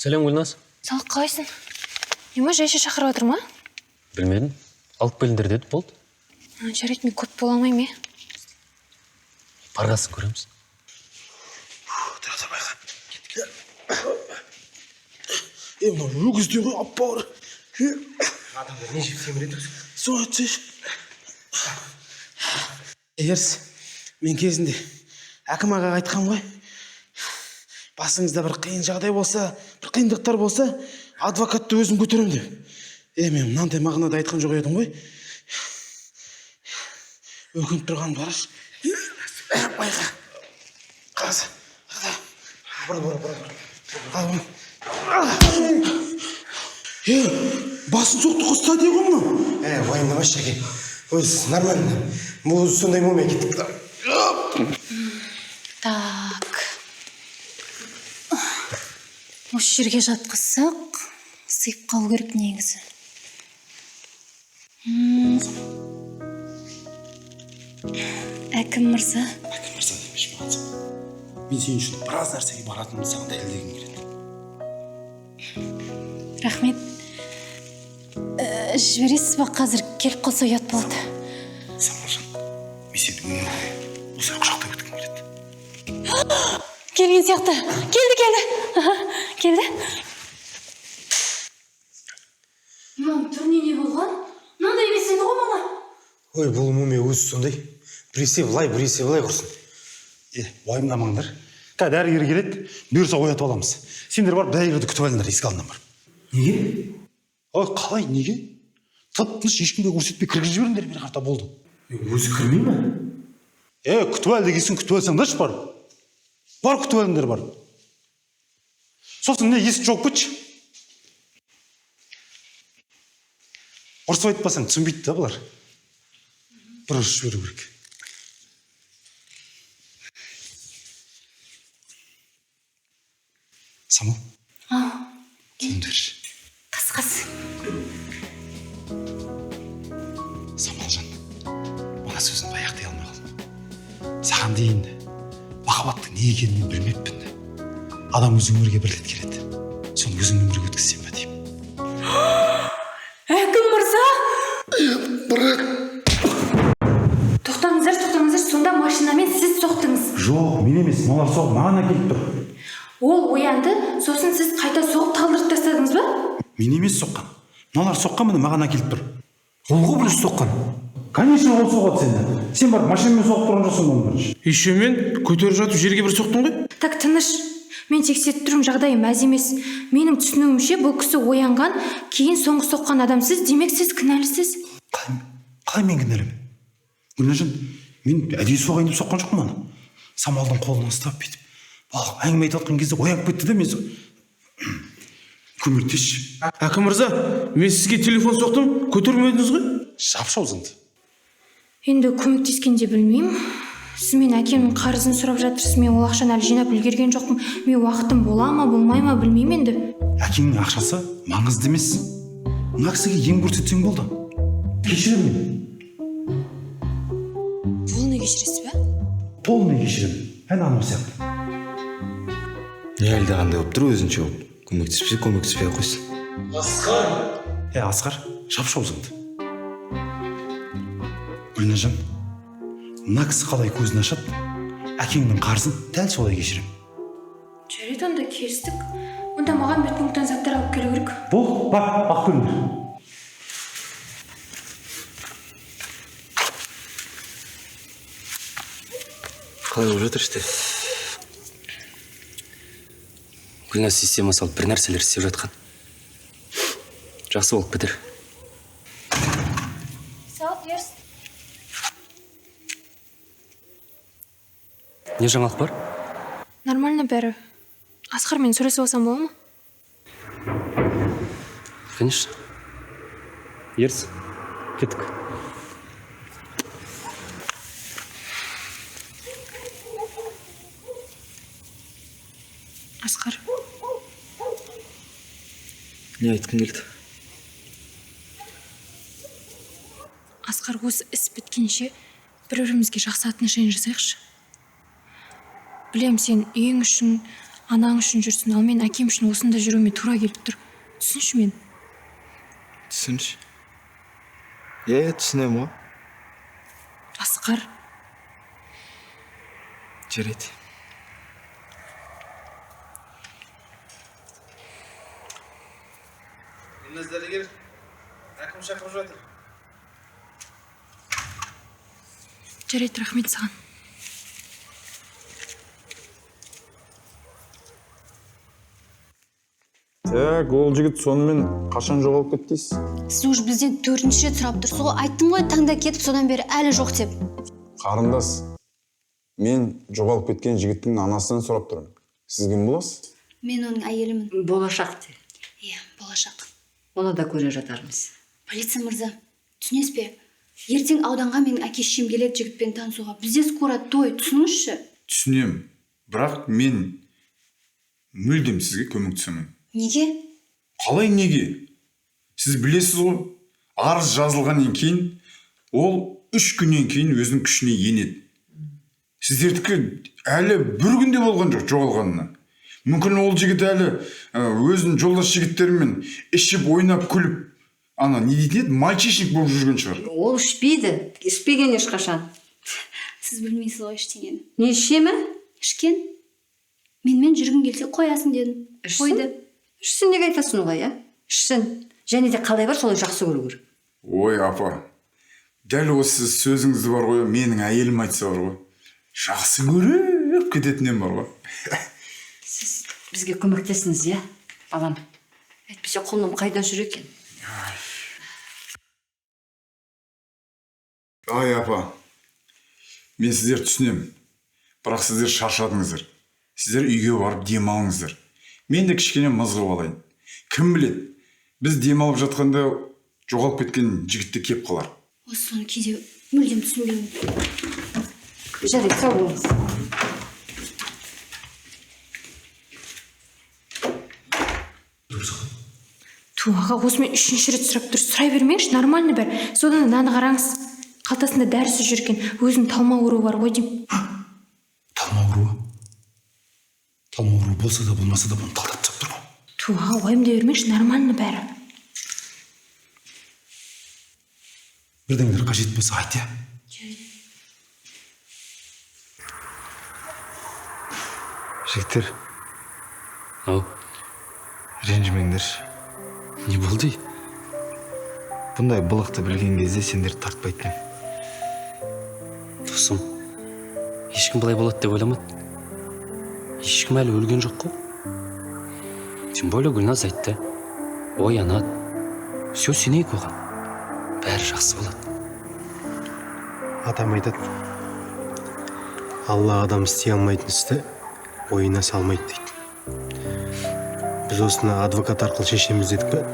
Speaker 1: Сәлем, Гүлназ.
Speaker 6: Сал, қалайсың? Нема жайша шақырып отыр ма?
Speaker 1: Білмедім. Алып келіңдер деді, болды.
Speaker 6: Жарайды, мен көп бола алмаймын,
Speaker 1: Барғасын көреміз.
Speaker 2: Мынау өгіздей ғой, аппауыр. Адамдар не жеп семіреді өзі? Сол айтсайшы. Ерс, мен кезінде әкім ағаға айтқан ғой. Басыңызда бір қиын жағдай болса, бір қиындықтар болса, адвокатты өзім көтерем деп. Мен мынандай мағынада айтқан жоқ едім ғой. Өкініп тұрған бараш. Байға. Қаз. Бұра. Басын соқты құста де ғой мұны. Уайымдамашы шәке. Өз нормально. Бұл сондай момия кеттік.
Speaker 6: Так. Осы жерге жатқызсақ, сыйып қалу керек негізі. Әкім мырза.
Speaker 2: Әкім мырза демеш маған. Мен сен үшін біраз нәрсеге баратынымды саған дәлелдегім келеді.
Speaker 6: Рахмет. Жібересіз ба, қазір келіп қалса ұят болады.
Speaker 2: Самалжан, мен сені өмір бойы осылай құшақтай өткім келеді.
Speaker 6: Келген сияқты. Келді. Мам, түріне не болған? Мынандай емес еді ғой мама.
Speaker 2: Ой, бұл мумия өзі сондай. Біресе былай құрсын.
Speaker 8: Уайымдамаңдар. Дәрігер келеді, бұйырса оятып аламыз. Сендер барып дәрігерді күтіп алыңдар, есік алдынан барып.
Speaker 2: Неге?
Speaker 8: Ой, қалай, неге? Тып-тыныш ешкімге көрсетпей кіргізіп жіберіңдер, бері қарта болды.
Speaker 2: Өзі кірмей ме?
Speaker 8: Күтіп ал дегенсің, күтіп алсаңдаршы бар. Бар күтіп алыңдар бар. Сосын не есік жоқ кетші. Ұрсып айтпасаң түсінбейді да бұлар. Бір ұрыс жіберу керек. Самал. Келіңдерші.
Speaker 6: Қас.
Speaker 8: Самалжан, мына сөзін аяқтай алмай қалдым. Саған дейін махаббаттың не екенін білмеппін. Адам өз өмірге бір рет келеді. Соны өзіңмен бірге өткізсем бе деймін.
Speaker 6: Әкім мырза! Тоқтаңыздар, сонда машинамен сіз соқтыңыз.
Speaker 8: Жоқ, мен емес, мыналар соғып маған әкеліп тұр.
Speaker 6: Ол оянды, сосын сіз қайта соғып талдырып тастадыңыз ба?
Speaker 8: Мен емес соққан. Мыналар соққан, міне маған әкеліп тұр.
Speaker 2: Ол ғой бірінші соққан.
Speaker 8: Конечно, ол соғады сені. Сен барып машинамен соғып тұрған жоқсың оның бірінші.
Speaker 2: Еще мен көтеріп жатып жерге бір соқтың ғой.
Speaker 6: Так, тыныш. Мен тексеріп тұрмын, жағдайым мәз емес. Менің түсінуімше, бұл кісі оянған, кейін соңғы соққан адамсыз, демек сіз кінәлісіз.
Speaker 8: Қалай мен кінәлімін? Гүлназжан, мен әдейі соғайын деп соққан жоқпын ана. Самалдың қолынан ұстап бүйтіп. Балық әңгіме айтып жатқан кезде оянып кетті де, мен көмектесші.
Speaker 2: Әкім мырза, мен сізге телефон соқтым, көтермедіңіз ғой?
Speaker 8: Жапшы аузыңды.
Speaker 6: Енді көмектескенде білмеймін. Сіз мен әкемнің қарызын сұрап жатырсыз, мен ол ақшаны әлі жинап үлгерген жоқпын. Мен уақытым бола ма, болмай ма білмеймін енді.
Speaker 8: Әкеңнің ақшасы маңызды емес. Мына кісіге ем көрсетсең болды. Кешірім.
Speaker 6: Полный кешіресіз бе?
Speaker 8: Полный кешірім. Анау сияқты.
Speaker 11: Әлде қандай болып тұр өзінше ол. Көмектеспей қойсын.
Speaker 8: Асқар, жапшы аузыңды. Гүлназжан, мына кісі қалай көзін ашады, әкеңнің қарызын дәл солай кешірем.
Speaker 6: Жарайды, онда келістік. Онда маған медпункттан заттар алып келу керек.
Speaker 8: Бол, бар, ақ көріңдер.
Speaker 11: Қалай болып жатыр іште?
Speaker 1: Гүлназ система салып бір нәрселер істеп жатқан. Жақсы болып бітір.
Speaker 6: Сау, ерс.
Speaker 1: Не жаңалық бар?
Speaker 6: Нормально бәрі. Асқар, мен сөйлесіп алсам бола ма?
Speaker 1: Конечно. Ерс, кеттік.
Speaker 11: Не айтқың келді?
Speaker 6: Асқар, осы іс біткенше бір-бірімізге жақсы отношение жасайықшы. Білем, сен үйің үшін, анаң үшін жүрсің, ал мен әкем үшін осында жүруіме тура келіп тұр. Түсінші мен.
Speaker 11: Түсінші? Түсінем ғой.
Speaker 6: Асқар.
Speaker 11: Жарайды.
Speaker 2: Гүлназ дәрігер, әкім шақырып жатыр.
Speaker 6: Жарайды, рахмет саған.
Speaker 13: Так, ол жігіт сонымен қашан жоғалып кеттейсіз?
Speaker 14: Сіз уж бізден 4-ші рет сұрап тұрсыз ғой, айттым ғой таңда кетіп, содан бері әлі жоқ деп.
Speaker 13: Қарындас, мен жоғалып кеткен жігіттің анасынан сұрап тұрмын. Сіз кім боласыз?
Speaker 14: Мен оның әйелімін.
Speaker 15: Болашақты.
Speaker 14: Иә, болашақ.
Speaker 15: Оны да көре жатармыз.
Speaker 14: Полиция мырза, түсінесіз бе? Ертең ауданға менің әке-шешем келеді жігітпен танысуға. Бізде скоро той, түсініңізші?
Speaker 13: Түсінем, бірақ мен мүлдем сізге көмектесемін.
Speaker 14: Неге?
Speaker 13: Қалай неге? Сіз білесіз ғой, арыз жазылғаннан кейін, ол 3 күннен кейін өзінің күшіне енеді. Сіздердікі әлі бір күнде болған жоқ жоғалғанына. Мүмкін ол жігіт әлі өзінің жолдас жігіттерімен ішіп, ойнап, күліп, не дейтін еді, мальчишник болып жүрген шығар.
Speaker 15: Ол ішпейді, ішпеген ешқашан.
Speaker 14: Сіз білмейсіз ғой ештеңені.
Speaker 15: Не ішемі?
Speaker 14: Ішкен. Менімен жүргің келсе қоясын дедім. Қойды.
Speaker 15: Ішсін неге айтасың олай, ә? Ішсін. Және де қалай бар, солай жақсы көру керек.
Speaker 13: Ой, апа, дәл осы сөзіңізді бар ғой, менің әйелім айтса бар ғой. Жақсы көріп кететінен бар ғой.
Speaker 15: Сіз бізге көмектесіңіз, иә, балам. Әйтпесе қолым қайда жүр екен?
Speaker 13: Ай, апа, мен сіздер түсінем, бірақ сіздер шаршадыңыздар. Сіздер үйге барып демалыңыздар. Мен де кішкене мызғып алайын. Кім біледі, біз демалып жатқанда жоғалып кеткен жігітті кеп қалар.
Speaker 14: Осы соны кейде мүлдем түсінбеймін.
Speaker 15: Жарайды, сау болыңыз.
Speaker 6: Аға, осымен 3-ші рет сұрап тұр. Сұрай бермеңші, нормально бәр. Содан наны қараңыз. Қалтасында дәрісі жүрген, өзінің талма ауруы бар ғой деймін.
Speaker 3: Талма ауруы? Талма ауруы болса да болмаса да бұны талдатып тұр ғой.
Speaker 6: Аға, уайымдай бермеңші, нормально бәрі.
Speaker 3: Бірдеңдер қажет болса айт, я.
Speaker 5: Жігіттер.
Speaker 1: Ау.
Speaker 5: Ренжімеңдерші.
Speaker 1: Не болды?
Speaker 5: Бұндай бұлықты білген кезде сендер тартпайтын.
Speaker 1: Досым, ешкім былай болады деп ойламады. Ешкім әлі өлген жоқ қой. Тем более Гүлназ айтты. Оянады. Все сенейік оған. Бәрі жақсы болады.
Speaker 2: Атам айтады. Алла адам істей алмайтын істі ойына салмайды дейді. Біз осыны адвокат арқылы шешеміз дедік пе?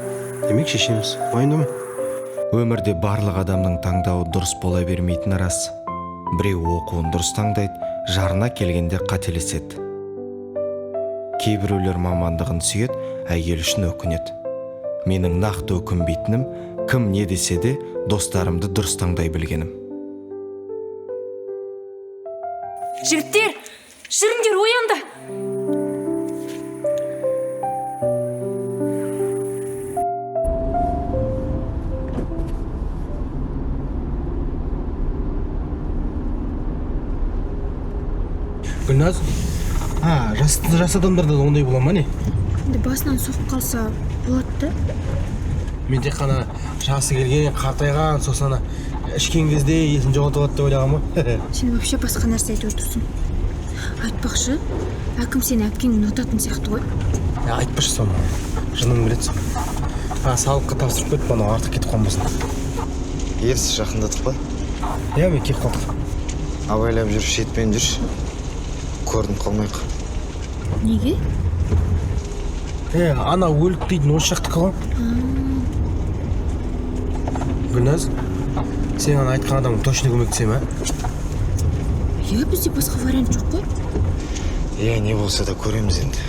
Speaker 2: Демек шешеміз. Уайымдама.
Speaker 5: Өмірде барлық адамның таңдауы дұрыс бола бермейтіні рас. Біреу оқуын дұрыс таңдайды, жарына келгенде қателеседі. Кейбіреулер мамандығын сүйет, әйел үшін өкінеді. Менің нақты өкінбейтінім, кім не десе де достарымды дұрыс таңдай білгенім.
Speaker 6: Жігіттер, жүріңдер, оянды.
Speaker 2: Гүлназ? Жас адамдарда ондай бола ма не?
Speaker 6: Басынан соқып қалса болады да.
Speaker 2: Мен тек қана жасы келген, қартайған, сосын ішкен кезде есін жоғалтып алады деп ойлағам ғой.
Speaker 6: Сен вообще басқа нәрсе айтып отырсың. Айтпақшы, әкім сені әпкеңнен ұнататын сияқты ғой.
Speaker 2: Айтпашы соны. Жының білетсің. Салыққа тапсырып кетіп, бана артық кетіп қалмасын.
Speaker 5: Ерсі жақындатып па?
Speaker 2: Иә, мен кеп қалдық.
Speaker 5: Абайлап жүр, шетпен жүрші. Көрініп қалмайық.
Speaker 6: Неге?
Speaker 2: Ана өлік дейтін осы жақтікі ғой. Гүлназ, сен ана айтқан адамға точно көмектесем, ә?
Speaker 6: Иә, бізде басқа вариант жоқ қой.
Speaker 5: Не болса да көреміз енді.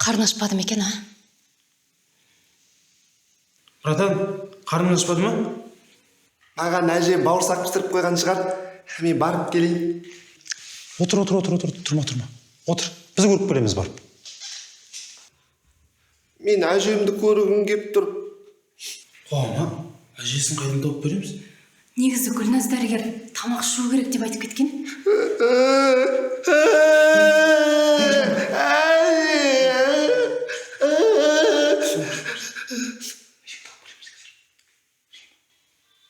Speaker 6: Қарны ашпады ма екен, а?
Speaker 2: братан, қарның ашпады ма?
Speaker 7: Маған әже бауырсақ пісіріп қойған шығар. Мен барып келейін.
Speaker 3: Отыр. Тұрма. Отыр. Біз көріп келеміз барып.
Speaker 7: Мен әжемді көргім кеп тұр.
Speaker 2: Қоғама, әжесін қайдан тауып береміз?
Speaker 6: Негізі Гүлназ дәрігер тамақ ішу керек деп айтып кеткен.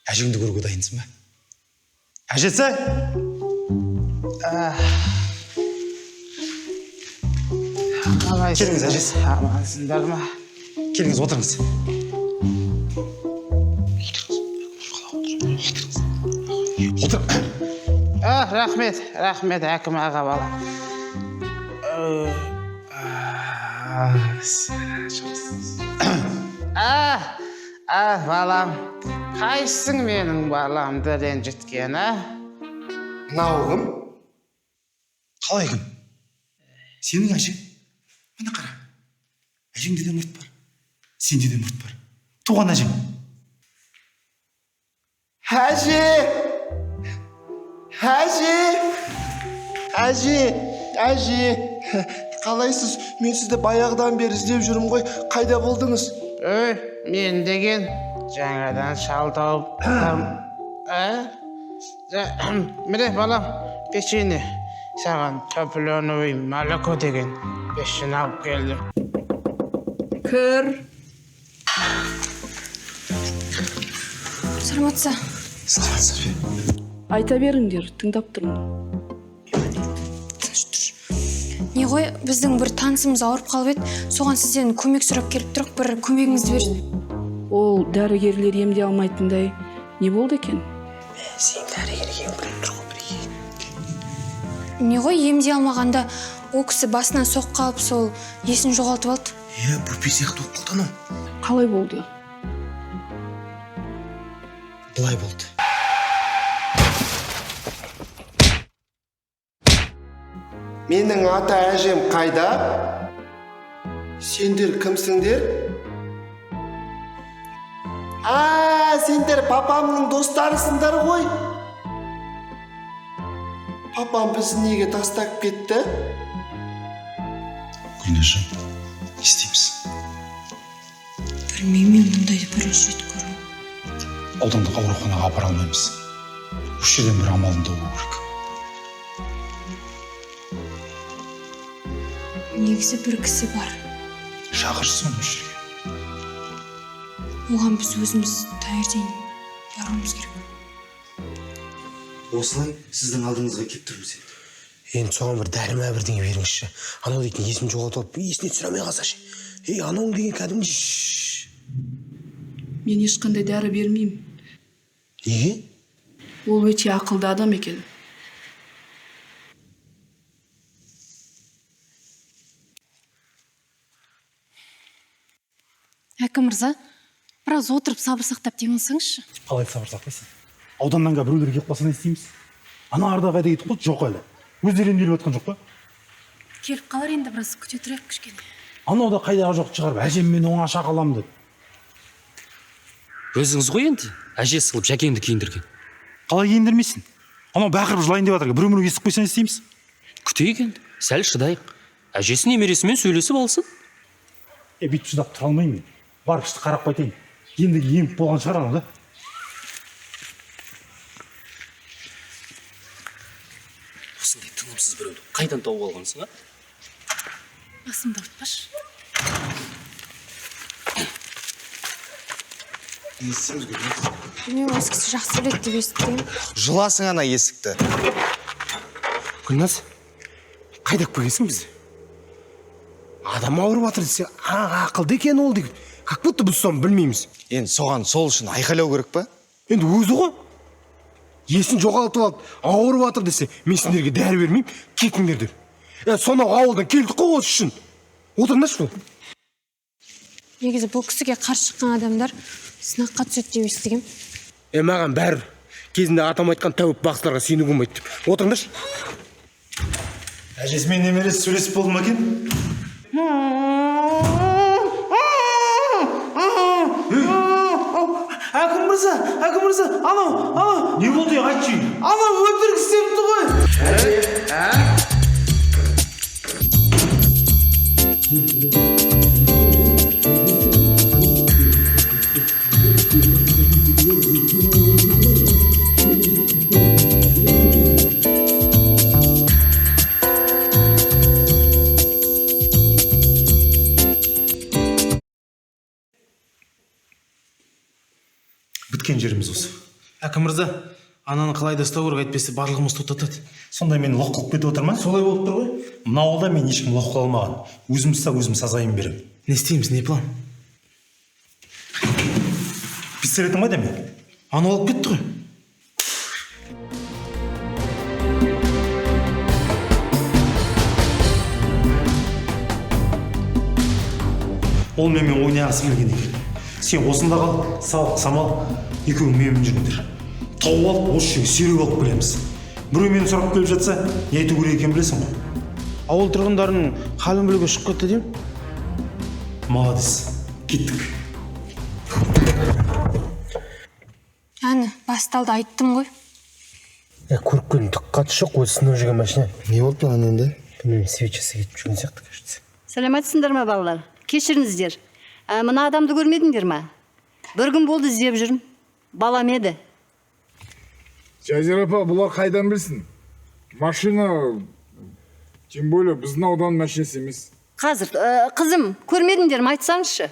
Speaker 3: Әжеңді көруге дайынсың ба? Әжесі! Келіңіз, әжесі.
Speaker 2: Амансыңдар ма?
Speaker 3: Келіңіз, отырыңыз. Отыр.
Speaker 2: Рахмет, әкім аға бала. Балам, қайсың менің баламды ренжіткен,
Speaker 7: Мынау кім?
Speaker 3: Қалай кім? Сенің әжең. Мына қара. Әжеңде де мұрт бар. Сенде де мұрт бар. Туған әжең.
Speaker 7: Әже! Қалайсыз? Мен сізді баяғыдан бері іздеп жүрмін ғой. Қайда болдыңыз?
Speaker 2: Мен деген жаңадан шал тауып. Міне балам, печенье. Саған топленовый молоко деген пешін алып келдім.
Speaker 4: Кір.
Speaker 6: Саламатса.
Speaker 4: Айта беріңдер, тыңдап тұрмын.
Speaker 6: Не ғой, біздің бір танысымыз ауырып қалып еді, соған сізден көмек сұрап келіп тұрық, бір көмегіңізді берсін.
Speaker 4: Ол дәрігерлер емдей алмайтындай не болды екен?
Speaker 2: Сен дәрігерге біліп тұр ғой бірге.
Speaker 6: Не ғой, емдей алмағанда о кісі басынан соқ қалып, сол есін жоғалтып алды.
Speaker 2: Бүпе сияқты болып қалды анау.
Speaker 4: Қалай болды?
Speaker 2: Былай болды.
Speaker 7: Менің ата әжем қайда? Сендер кімсіңдер? Сендер папамның достарысыңдар ғой. Папам бізді неге тастап кетті?
Speaker 3: Гүлназжан, не істейміз?
Speaker 6: Білмеймін, мұндайды бірінші рет көру.
Speaker 3: Аудандық ауруханаға апара алмаймыз. Осы жерден бір амалын табу керек.
Speaker 6: Негізі бір кісі бар.
Speaker 3: Шақырсын осы жерге.
Speaker 6: Оған біз өзіміз таңертең баруымыз керек.
Speaker 2: Осылай сіздің алдыңызға кеп тұрмыз еді. Енді соған бір дәрі бірдеңе беріңізші. Анау дейтін есін жоғалтып алып, есіне түсіре алмай қалса ше. Анау деген кәдімгі.
Speaker 4: Мен ешқандай дәрі бермеймін.
Speaker 2: Неге?
Speaker 4: Ол өте ақылды адам екен.
Speaker 6: Әкім мырза, біраз отырып сабыр сақтап демалсаңызшы.
Speaker 8: Қалай сабыр сақтайсың? Ауданнан біреулер келіп қалса не істейміз? Ана арда қайда кетіп қалды? Жоқ әлі. Өздері емделіп жатқан жоқ па?
Speaker 6: Келіп қалар енді, біраз күте тұрайық кішкене.
Speaker 8: Анау да қайдағы жоқ шығарып, әжеммен оңаша қаламын деп.
Speaker 1: Өзіңіз ғой енді, әжесі қылып жәкеңді киіндірген.
Speaker 8: Қалай киіндірмейсің? Анау бақырып жылайын деп жатыр, біреу естіп қойса не істейміз?
Speaker 1: Күтейік енді, сәл шыдайық. Әжесі немересімен сөйлесіп алсын.
Speaker 8: Бүйтіп шыдап тұра алмаймын. Барып ішті қарап қайтайын. Ендігі еміп болған шығар анау да.
Speaker 1: Осындай тынымсыз біреуді қайдан тауып алғансың, а?
Speaker 6: Басымды ауыртпашы.
Speaker 7: Не істейміз Гүлназ?
Speaker 6: Білмеймін, осы кісі жақсы біледі деп естіген.
Speaker 5: Жыласың ана есікті.
Speaker 2: Гүлназ, қайда келгенсің бізді? Адам ауырып жатыр десе, ақылды екен ол деген. Как будто біз соны білмейміз.
Speaker 5: Енді соған сол үшін айқайлау керек па?
Speaker 2: Енді өзі ғой. Есін жоғалтып алып, ауырып жатыр десе, мен сендерге дәрі бермеймін, кетіңдер деп. Сонау ауылдан келдік қой осы үшін. Отырыңдаршы бұл.
Speaker 6: Негізі бұл кісіге қарсы шыққан адамдар сынаққа түседі деп естігем.
Speaker 2: Маған бәрібір. Кезінде атам айтқан тәуіп бақсыларға сену болмайды деп. Отырыңдаршы.
Speaker 3: Әжесімен немересі сөйлесіп болды ма екен?
Speaker 2: әкім мырза, анау.
Speaker 3: Не болды, айтшы.
Speaker 2: Анау өтірік істепті ғой.
Speaker 3: Біткен жеріміз осы.
Speaker 2: Әкім мырза, ананы қалай да ұстау керек, әйтпесе барлығымыз тоқтатады.
Speaker 3: Сонда мен лоқ қылып кетіп отырмын.
Speaker 2: Солай болып тұр ғой.
Speaker 3: Мына ауылда мен ешкім лоқ қыла алмаған. Өзім ұстап, өзім сазайын берем.
Speaker 2: Не істейміз, не план?
Speaker 3: Пистолетің қайда мен?
Speaker 2: Аны алып кетті ғой.
Speaker 3: Ол менімен ойнағысы келген екен. Сен осында қал, сал, самал, екеуің менімен жүріңдер. Тауып алып, осы жерге сүйреп алып келеміз. Біреу мені сұрап келіп жатса, не айту керек екенін білесің ғой.
Speaker 2: Ауыл тұрғындарының халін білуге шығып кетті деймін.
Speaker 3: Молодец, кеттік.
Speaker 6: Әні, басталды айттым ғой.
Speaker 2: Көріккен түк жоқ, өзі сынып жүрген машина.
Speaker 5: Не болды маған енді?
Speaker 2: Білмеймін, свечесі кетіп жүрген сияқты кажется.
Speaker 15: Сәлеметсіңдер ме, балалар? Кешіріңіздер. Мына адамды көрмедіңдер ме? Бір күн болды іздеп жүрмін. Балам еді.
Speaker 13: Жазира апа, бұлар қайдан білсін? Машина, тем более біздің аудан машинасы емес.
Speaker 15: Қазір, қызым, көрмедіңдер ме, айтсаңызшы?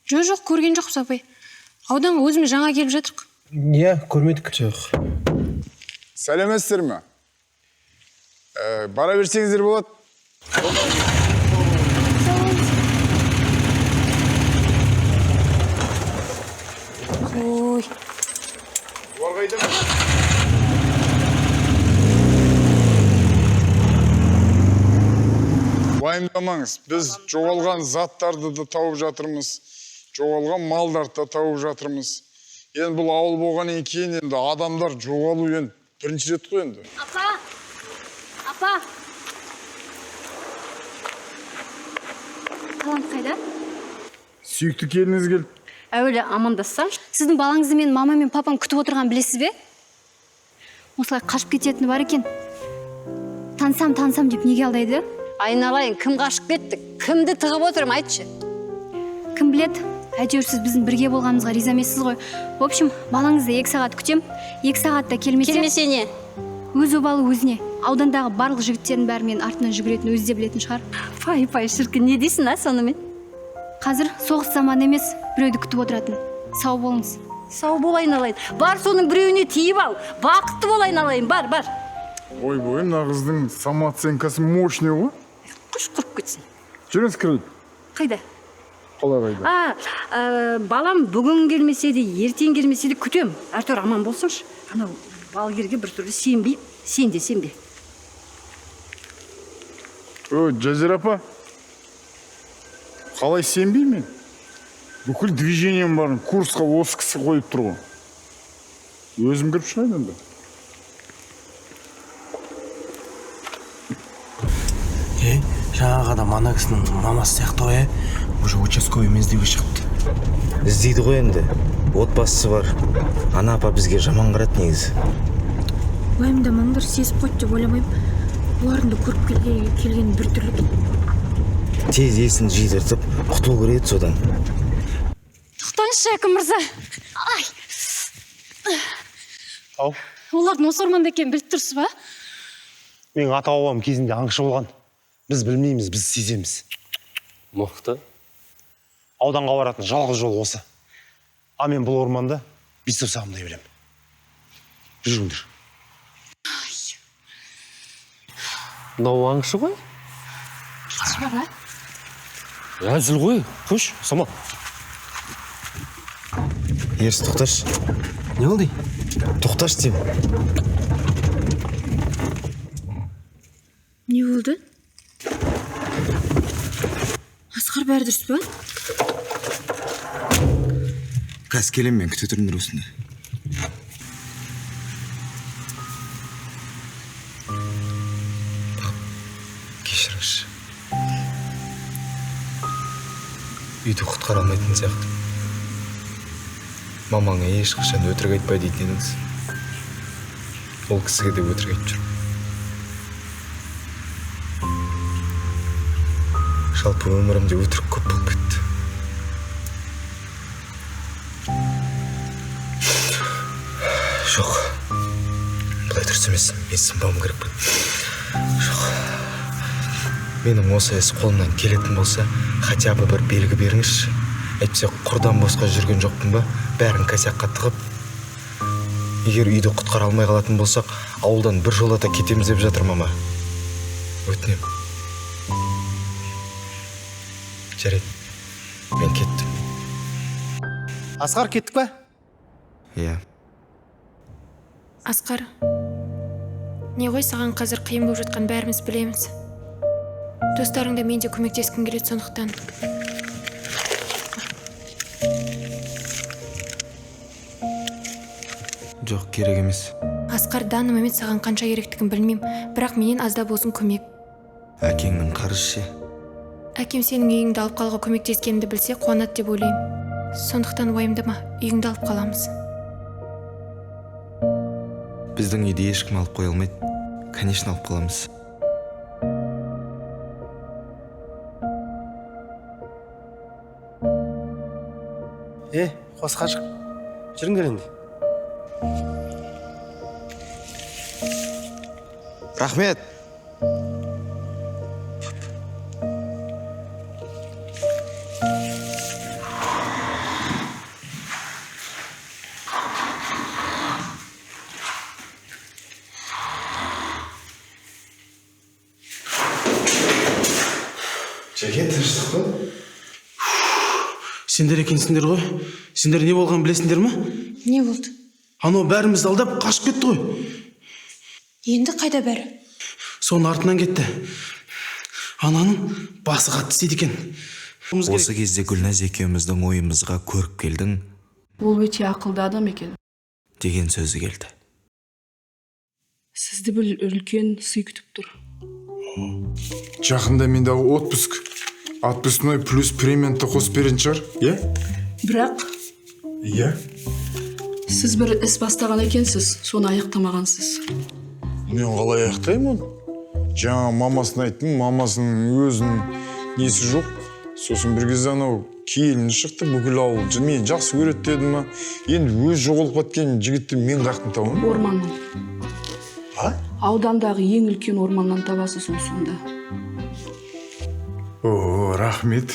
Speaker 6: Жоқ, көрген жоқпыз апай. Ауданға өзіміз жаңа келіп жатырық.
Speaker 2: Не, көрмедік. Жоқ.
Speaker 13: Сәлеметсіздер ме? Бара берсеңіздер болады.
Speaker 6: Ой.
Speaker 13: Бұлар қайдан? Уайымдамаңыз, біз жоғалған заттарды да тауып жатырмыз, жоғалған малдарды да тауып жатырмыз. Енді бұл ауыл болғаннан кейін енді адамдар жоғалу енді бірінші рет қой енді.
Speaker 14: Апа! Қалам қайда?
Speaker 13: Сүйікті келіңіз келді.
Speaker 14: Әуелі амандассаң, сіздің балаңызды мен мама мен папам күтіп отырған білесіз бе? Осылай қашып кететіні бар екен. Тансам деп неге алдайды?
Speaker 15: Айналайын, кім қашып кетті? Кімді тығып отырым, айтшы?
Speaker 14: Кім білет? Әйтеуір сіз біздің бірге болғанымызға риза емессіз ғой. В общем, балаңызды 2 сағат күтем. 2 сағатта келмесе
Speaker 15: не?
Speaker 14: Өз обалы өзіне. Аудандағы барлық жігіттердің бәрі мен артынан жүгіретін өзі де білетін шығар.
Speaker 15: Пай, шіркін, не дейсің, сонымен?
Speaker 14: Қазір соғыс заманы емес, біреуді күтіп отыратын. Сау болыңыз.
Speaker 15: Сау бол, айналайын. Бар соның біреуіне тиіп ал. Бақытты бол, айналайын. Бар.
Speaker 13: Ой, мына қыздың самооценкасы мощный ғой.
Speaker 15: Құш құрып кетсін.
Speaker 13: Жүріңіз кіріп.
Speaker 15: Қайда?
Speaker 13: Қалай қайда?
Speaker 15: Балам бүгін келмесе де, ертең келмесе де күтем. Әртөр аман болсыншы. Анау балгерге бір түрлі сенбей, сенде.
Speaker 13: Жазира апа, қалай сенбеймін? Бүкіл движением барын курсқа осы кісі қойып тұр ғой. Өзім кіріп шығайын енді.
Speaker 2: Жаңағы адам ана кісінің мамасы сияқты ғой, уже участковый іздеуге шығыпты.
Speaker 5: Іздейді ғой енді. Отбасысы бар. Ана апа бізге жаман қарады негізі.
Speaker 6: Уайымдамаңдар, сезіп қойды деп ойламаймын. Олардың да көріп келген бір түрлі.
Speaker 5: Тез есін жидыртып, құтылу керек еді содан.
Speaker 14: Тоқтаңызшы, әкім мырза.
Speaker 2: Ау?
Speaker 14: Олардың осы орманда екенін біліп тұрсыз ба?
Speaker 2: Мен ата-бабам кезінде аңшы болған. Біз білмейміз, біз сеземіз.
Speaker 1: Мықты.
Speaker 2: Ауданға баратын жалғыз жол осы. Мен бұл орманда бес сағымдай берем. Жүріңдер.
Speaker 1: Мынау аңшы ғой? Әзіл ғой, қош, самал.
Speaker 5: Еріс, тоқташ.
Speaker 2: Не болды?
Speaker 5: Тоқташ дейм.
Speaker 6: Не болды? Асқар бәрі дұрыс па?
Speaker 5: Қазір келем мен, күте тұрыңдар осында. Кешіріңізші. Үйді құтқара алмайтын сияқты. мамаңа ешқашан өтірік айтпа дейтін едіңіз. Ол кісіге де өтірік айтып жүр. Жалпы өмірімде өтірік көп болып кетті. Жоқ, бұлай дұрыс емес, мен сынбауым керек. Жоқ, менің осы іс қолымнан келетін болса, хотя бы бір белгі беріңізші. Әйтпесе құрдан босқа жүрген жоқпын ба, бәрін косякқа тығып. Егер үйді құтқара алмай қалатын болсақ, ауылдан бір жолата кетеміз деп жатыр мама. Өтінем. Жарайды, мен кеттім.
Speaker 2: Асқар, кеттік па?
Speaker 5: Иә.
Speaker 6: Асқар, не ғой саған қазір қиын болып жатқан бәріміз білеміз. Достарың да мен де көмектескім келеді, сондықтан.
Speaker 5: Жоқ, керек емес.
Speaker 6: Асқар, данный момент саған қанша керектігін білмеймін, бірақ менен азда болсын көмек.
Speaker 5: Әкеңнің қарызы ше?
Speaker 6: Әкем сенің үйіңді алып қалуға көмектескенімді білсе, қуанады деп ойлаймын. Сондықтан уайымдама, үйіңді алып қаламыз.
Speaker 5: Біздің үйде ешкім алып қоя алмайды. Конечно, алып қаламыз.
Speaker 2: Қос қашық. Жүріңдер енді.
Speaker 5: Рахмет.
Speaker 2: Жеке, тыныштық қой. Сендер екенсіңдер ғой. Сендер не болған білесіңдер ме?
Speaker 6: Не болды?
Speaker 2: Анау бәрімізді алдап қашып кетті ғой.
Speaker 6: Енді қайда бәрі?
Speaker 2: Соның артынан кетті. Ананың басы қатты істейді екен.
Speaker 5: Осы кезде Гүлназ екеуміздің ойымызға көріп келдің
Speaker 16: Ол өте ақылды адам екен.
Speaker 5: деген сөзі келді.
Speaker 16: Сізді бір үлкен сый күтіп тұр.
Speaker 13: Жақында мендағы отпуск. Отпускной плюс премиентті қосып беретін шығар, е?
Speaker 16: Бірақ
Speaker 13: Иә.
Speaker 16: сіз бір іс бастаған екенсіз, соны аяқтамағансыз.
Speaker 13: Мен қалай аяқтаймын оны? Жаңа мамасын айттым, мамасының өзінің несі жоқ. Сосын бір кезде анау келіні шықты, бүкіл ауыл мені жақсы көреді деді ма. Енді өз жоғалып кеткен жігітті мен қаяқтан табамын?
Speaker 16: Орманнан.
Speaker 13: А?
Speaker 16: Аудандағы ең үлкен орманнан табасыз оны сонда.
Speaker 13: О, рахмет.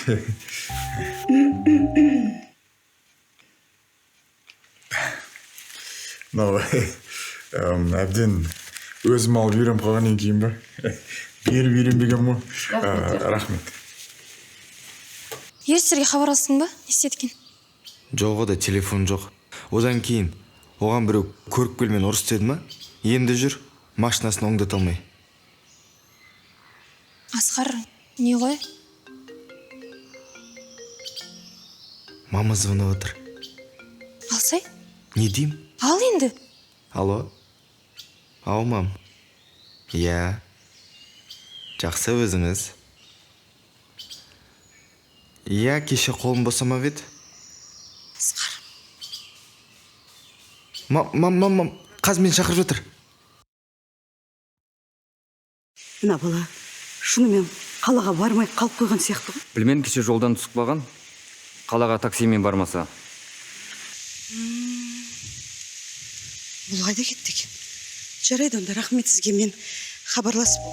Speaker 13: Әбден өзім алып үйреніп қалғаннан кейін ба? Беріп үйренбеген мо? Рахмет.
Speaker 6: Ерсерге хабарластың ба? Не істеді екен?
Speaker 5: Жоқ, ода телефон жоқ. Одан кейін оған біреу көріп келмен ұрыс деді ма? Енді жүр, машинасын оңдата алмай.
Speaker 6: Асқар, не ғой?
Speaker 5: Мама звонып отыр.
Speaker 6: Алсай?
Speaker 5: Не дейм?
Speaker 6: Ал енді.
Speaker 5: Алло? Ау, мам. Иә. Жақсы өзіңіз. Иә, кеше қолым босамап еді.
Speaker 6: Асқар.
Speaker 5: Мам, қазір мені шақырып жатыр.
Speaker 4: Мына бала, шынымен қалаға бармай қалып қойған сияқты ғой.
Speaker 12: Білмен кеше жолдан түсіп қалған. Қалаға таксимен бармаса.
Speaker 4: Бұл қайда кетті екен? Жарайды онда, рахмет сізге, мен хабарласып.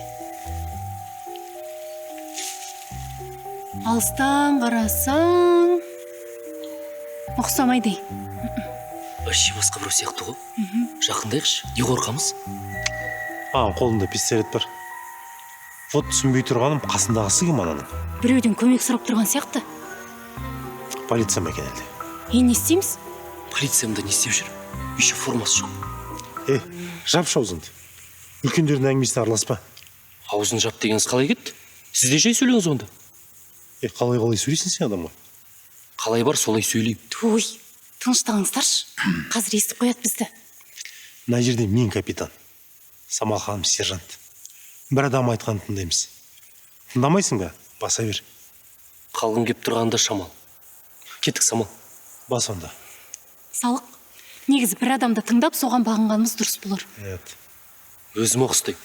Speaker 6: Алыстан қарасаң ұқсамайды.
Speaker 1: Вообще басқа біреу сияқты ғой. Жақындайықшы, не қорқамыз?
Speaker 8: Қолында пистолет бар. Вот түсінбей тұрғаным, қасындағысы кім ананың?
Speaker 6: Біреуден көмек сұрап тұрған сияқты.
Speaker 8: Полиция ма екен әлде?
Speaker 6: Не істейміз?
Speaker 1: Полициямда не істеп жүр? Еще формасы жоқ.
Speaker 8: Жапшы аузыңды. Үлкендердің әңгімесіне араласпа.
Speaker 1: Аузын жап дегеніз қалай кетті? Сіз де жай сөйлеңіз онда.
Speaker 8: Қалай сөйлейсің сен адамға?
Speaker 1: Қалай бар, солай сөйлеймін.
Speaker 6: Той, тыныштағыңыздаршы. Қазір естіп қояды бізді.
Speaker 8: Мына жерде мен капитан. Самал ханым сержант. Бір адам айтқанын тыңдаймыз. Тыңдамайсың ба? Баса бер.
Speaker 1: Қалғым кеп тұрғанда Шамал. Кеттік, Самал.
Speaker 8: Бас онда.
Speaker 6: Салық, негізі бір адамды тыңдап соған бағынғанымыз дұрыс болар.
Speaker 1: Өзім оқыстайым.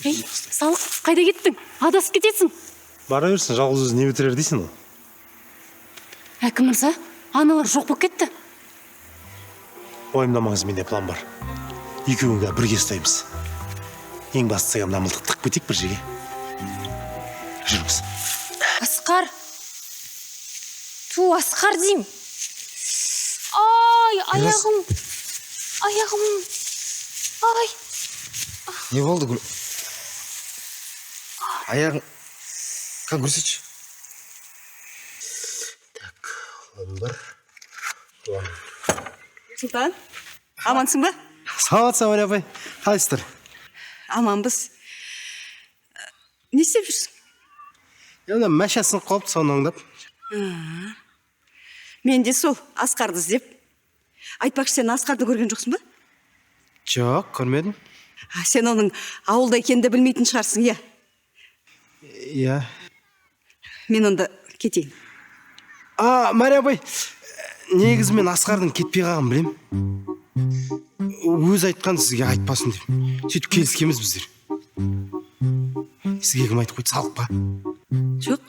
Speaker 6: Ей, Салық, қайда кеттің? Адасып кетесің.
Speaker 8: Бара берсін, жалғыз өзі не бітірер дейсің ғой.
Speaker 6: Әкім мырза, аналар жоқ болып кетті.
Speaker 8: Уайымдамаңыз, менде план бар. Екеуіңді бірге ұстаймыз. Ең бастысы мына мылтық тығып кетейік бір жерге. Жүріңіз.
Speaker 6: Асқар. Ту, Асқар деймін. Ай, аяғым. Аяғым. Ай.
Speaker 5: Не болды, Гүл? Аяғың... Как көрсетші? Так, бар.
Speaker 4: Сұлтан, амансың ба?
Speaker 2: Саламатсың, Мария апай. Қалайсыздар?
Speaker 4: Аманбыз. Не істеп жүрсің?
Speaker 2: Мына мәшасын қойып, соны аңдап.
Speaker 4: Мен де сол Асқарды іздеп. Айтпақшы, сен Асқарды көрген жоқсың ба?
Speaker 2: Жоқ, көрмедім.
Speaker 4: Сен оның ауылда екенін де білмейтін шығарсың, иә?
Speaker 2: Иә.
Speaker 4: Мен онда кетейін.
Speaker 2: Мария апай, негізі мен Асқардың кетпей қалғанын білем. Өз айтқан сізге айтпасын деп. Сөйтіп келіскенбіз біздер. Сізге кім айтып қойды, Салық па?
Speaker 4: Жоқ,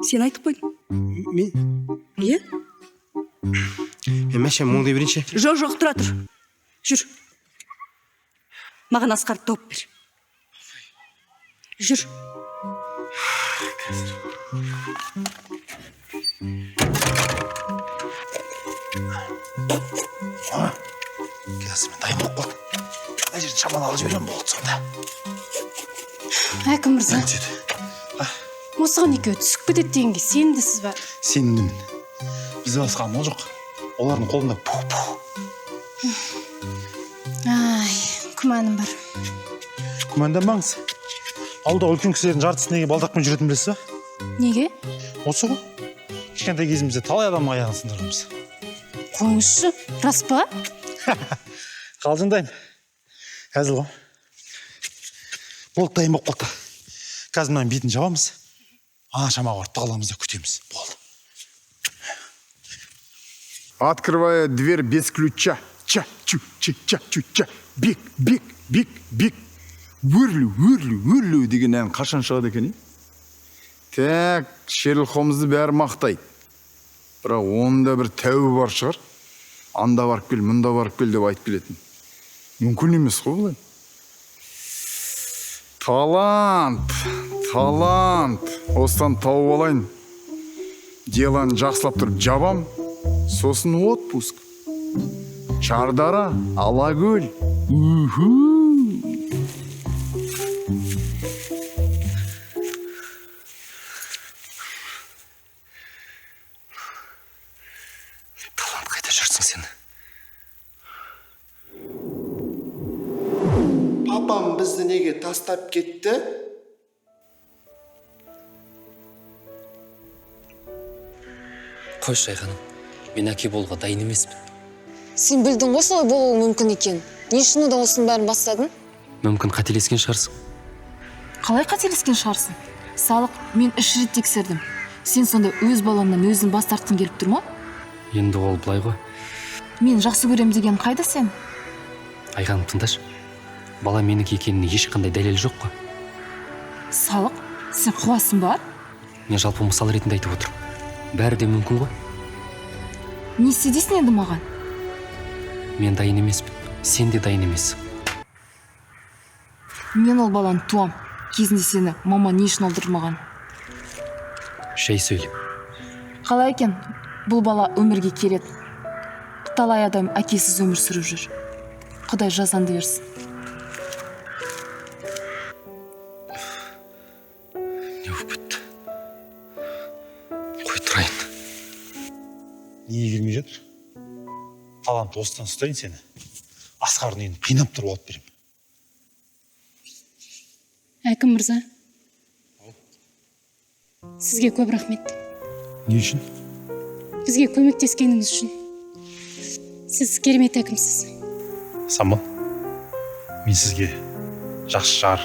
Speaker 4: сен айтып қойдың.
Speaker 2: Мен?
Speaker 4: Иә?
Speaker 2: Мәшем, оңдай берейінші.
Speaker 4: Жоқ, тұра тұр. Жүр. Маған Асқарды тауып бер. Жүр.
Speaker 8: Қазір мен дайын болып қалдым. Мына жерін шамалы алып жіберем болды сонда.
Speaker 6: Әкім мырза. Осыған екеуі түсіп кетеді дегенге сендісіз ба?
Speaker 8: Сендімін. Бізде басқа амал жоқ. Олардың қолында пу-пу.
Speaker 6: Ай, күмәнім бар.
Speaker 8: Күмәнданбаңыз. Ауылда үлкен кісілердің жартысы неге балдақпен жүретін білесіз ба?
Speaker 6: Неге?
Speaker 8: Осы ғой. Кішкентай кезімізде талай адамның аяғын сындырғанбыз.
Speaker 6: Қойыңызшы, рас па?
Speaker 8: Қалжыңдаймын. Әзіл ғой. Болды, дайын болып қалды. Қазір мынаның бетін жабамыз. Шамаға барып тағаламыз да күтеміз. Болды.
Speaker 13: Открывая дверь без ключа. Ча-чу-ча-ча-чу-ча. Бек, бек, бек, бек. Өрлі деген ән қашан шығады екен? Так, Шерлок Холмсты бәрі мақтайды. Бірақ онда бір тәуі бар шығар. Анда барып кел, мұнда барып кел деп айтып келетін. Мүмкін емес қой бұлай. Талант. Осыдан тауып алайын. Деланы жақсылап тұрып жабам. Сосын отпуск. Шардара, Алакөл.
Speaker 5: Талант, қайда жүрсің сен?
Speaker 2: Папам бізді неге тастап кетті?
Speaker 1: Қой шайханым, мен әке болуға дайын емеспін.
Speaker 17: Сен білдің ғой солай болуы мүмкін екен. Не үшін одан осының бәрін бастадың?
Speaker 1: Мүмкін қателескен шығарсың.
Speaker 6: Қалай қателескен шығарсың? Салық, мен 3 рет тексердім. Сен сонда өз баламнан өзін бас тартқың келіп тұр ма?
Speaker 1: Енді ол былай ғой.
Speaker 6: Мен жақсы көрем деген қайда сен?
Speaker 1: Айғаным, тыңдашы. Бала менікі екеніне ешқандай дәлел жоқ қой.
Speaker 6: Салық, сен қуасың ба?
Speaker 1: Мен жалпы мысал ретінде айтып отырмын. Бәрі де мүмкін ғой.
Speaker 6: Не істейсің енді маған?
Speaker 1: Мен дайын емеспін. Сен де дайын емессің.
Speaker 6: Мен ол баланы туам. Кезінде сені мама не үшін алдырмаған?
Speaker 1: Шай сөйле.
Speaker 6: Қалай екен? Бұл бала өмірге келеді. Талай адам әкесіз өмір сүріп жүр. Құдай жазаңды берсін.
Speaker 1: Не болып кетті? Қой тұрайын.
Speaker 8: Неге келмей жатыр? Талант, осыдан ұстайын сені. Асқардың үйін қинап тұрып алып берем.
Speaker 6: Әкім мырза, сізге көп рахмет.
Speaker 8: Не үшін?
Speaker 6: Бізге көмектескеніңіз үшін. Сіз керемет әкімсіз.
Speaker 8: Самал, мен сізге жақсы жар,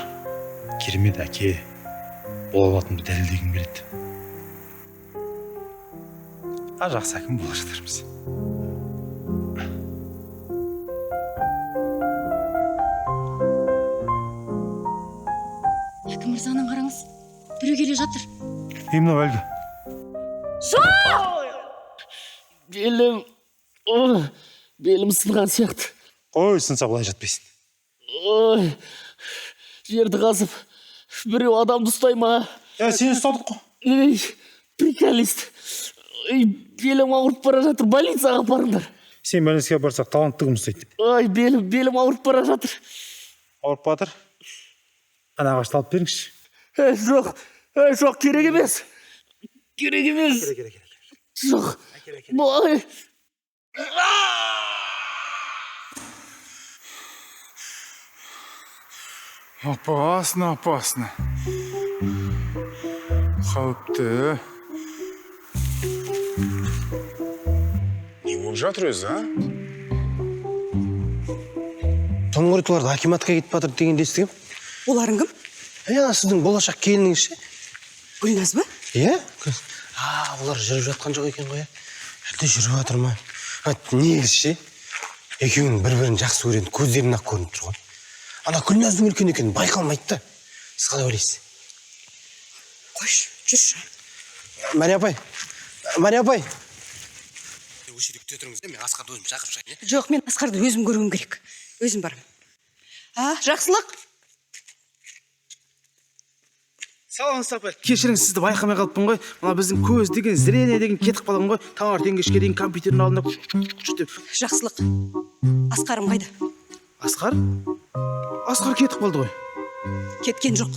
Speaker 8: керемет әке бола алатынымды дәлелдегім келеді. жақсы әкім бола жатармыз.
Speaker 14: Әкім мырзаның қараңыз, біреу келе жатыр.
Speaker 8: Мынау әлгі.
Speaker 1: Белім сынған сияқты.
Speaker 8: Қой, сынса былай жатпайсың.
Speaker 1: Жерді қазып, біреу адамды ұстай ма?
Speaker 8: Сені ұстадық қой.
Speaker 1: Приколист. Белім ауырып бара жатыр, больницаға апарыңдар.
Speaker 8: Сен больницаға барсақ, таланттығым ұстайды.
Speaker 1: Белім ауырып бара жатыр.
Speaker 8: Ауырып батыр. Ана ағашты алып беріңізші.
Speaker 1: Жоқ, керек емес. Керек емес. Жоқ.
Speaker 13: Опасно. Қауіпті. Не болып жатыр өзі, а?
Speaker 2: Тоңғыртуларды акиматқа кетіп батыр дегенді естігем.
Speaker 4: Оларың кім?
Speaker 2: Сіздің болашақ келініңіз ше?
Speaker 4: Гүлназ ба?
Speaker 2: Иә? Олар жүріп жатқан жоқ екен ғой. Әлде жүріп жатыр ма? Негіз ше? Екеуің бір-бірін жақсы көретін көздерін ақ көрініп тұр ғой. Ана Гүлназдың үлкен екені байқалмайды да. Сіз қалай ойлайсыз?
Speaker 4: Қойшы, жүрші.
Speaker 2: Мария апай. Осы жерде күте тұрыңыз, мен Асқарды өзім шақырып шығайын.
Speaker 4: Жоқ, мен Асқарды өзім көруім керек. Өзім барым. Жақсылық.
Speaker 2: Саламыз апай. Кешіріңіз, сізді байқамай қалыппын ғой. Мына біздің көз деген, зрение деген кетіп қалған ғой. Таңертең кешке дейін компьютердің алдында деп.
Speaker 4: Жақсылық. Асқарым қайда?
Speaker 2: Асқар кетіп қалды ғой.
Speaker 4: Кеткен жоқ.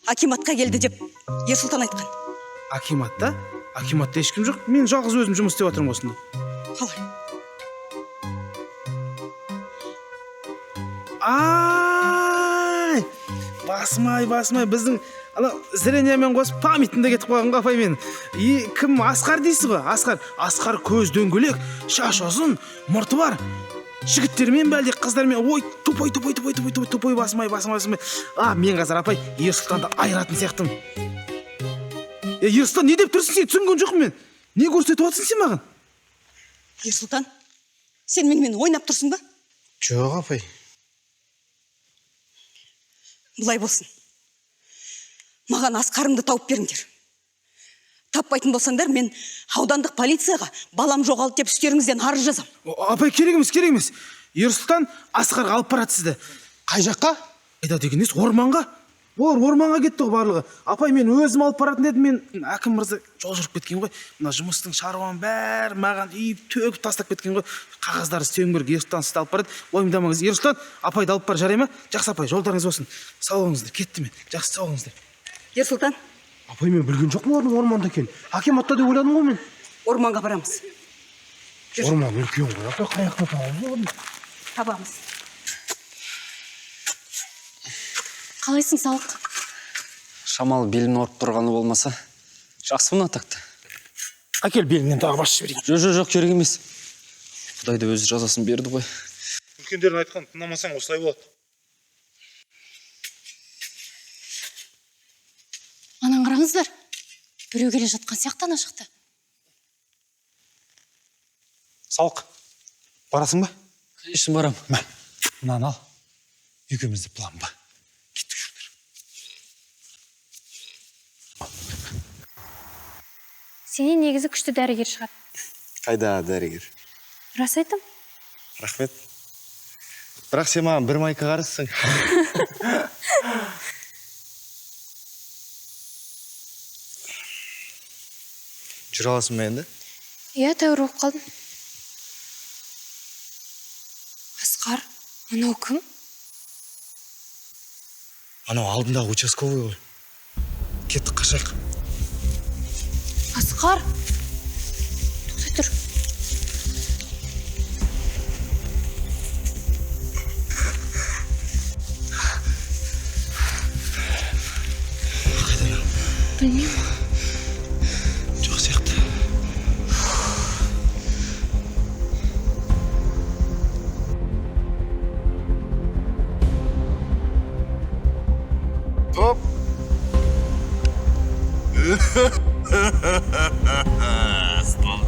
Speaker 4: Акиматқа келді деп Ерсұлтан айтқан.
Speaker 2: Акиматта? Акиматта ешкім жоқ. Мен жалғыз өзім жұмыс істеп жатырмын осында.
Speaker 4: Қалай?
Speaker 2: Басмай, біздің зрениемен қосып памятында кетіп қалған ғой апай мен. Кім? Асқар дейсіз ғой? Асқар көз дөңгелек, шаш ұзын, мұрты бар. Жігіттермен бе әлде қыздармен? Ой, тупой басмай. Мен қазір апай Ерсұлтанды айыратын сияқтымын. Ерсұлтан, не деп тұрсың сен? Түсінген жоқпын мен. Не көрсетіп отырсың сен маған?
Speaker 4: Ерсұлтан, сен менімен ойнап тұрсың ба?
Speaker 2: Жоқ апай.
Speaker 4: Бұлай болсын. Маған Асқарымды тауып беріңдер. Таппайтын болсаңдар, мен аудандық полицияға балам жоғалды деп үстеріңізден арыз жазам.
Speaker 2: Апай, керек емес. Ерсұлтан Асқарға алып барады сізді. Қай жаққа? Айда дегеніңіз орманға. Орманға кетті ғой барлығы. Апай, мен өзім алып баратын едім, мен әкім мырза жол жүріп кеткен ғой. Мына жұмыстың шаруаның бәрі маған үйіп төгіп тастап кеткен ғой. Қағаздары істеуің керек, Ерсұлтан сізді алып барады. Ойымдамаңыз, Ерсұлтан, апайды алып бар, жарай ма? Жақсы апай, жолдарыңыз болсын. Сау болыңыздар, кетті мен. Жақсы, сау болыңыздар.
Speaker 4: Ерсұлтан.
Speaker 2: Апай, мен білген жоқпын олардың орманда екенін. Акиматта деп ойладым ғой мен.
Speaker 4: Орманға барамыз.
Speaker 2: Орман үлкен ғой. Апай, қай жақта табамыз?
Speaker 4: Табамыз.
Speaker 14: Қалайсың, Салық?
Speaker 1: Шамалы белін орып тұрғаны болмаса, жақсы мына атақты.
Speaker 2: Әкел белінен тағы басшы берейін.
Speaker 1: Жоқ, керек емес. Құдай да өзі жазасын берді ғой.
Speaker 8: Үлкендердің айтқан тыңдамасаң осылай болады.
Speaker 14: Анан қараңыздар. Біреу келе жатқан сияқты ана жақта.
Speaker 8: Салық, барасың ба?
Speaker 1: Конечно, барам.
Speaker 8: Мынаны ал. Екеумізді план ба? Кеттік жүрдір.
Speaker 6: Сенен негізі күшті дәрігер шығады.
Speaker 5: Қайда дәрігер?
Speaker 6: Рас айтам.
Speaker 5: Рахмет. Бірақ сен маған бір майка қарызсың. Жүре аласың ба енді?
Speaker 6: Иә, тәуір болып қалдым. Асқар, анау кім?
Speaker 5: Анау алдындағы участковый ғой. Кеттік қашайық.
Speaker 6: Асқар, тоқтай тұр. Білмеймін.
Speaker 5: Жоқ сияқты.
Speaker 13: Топ. Стал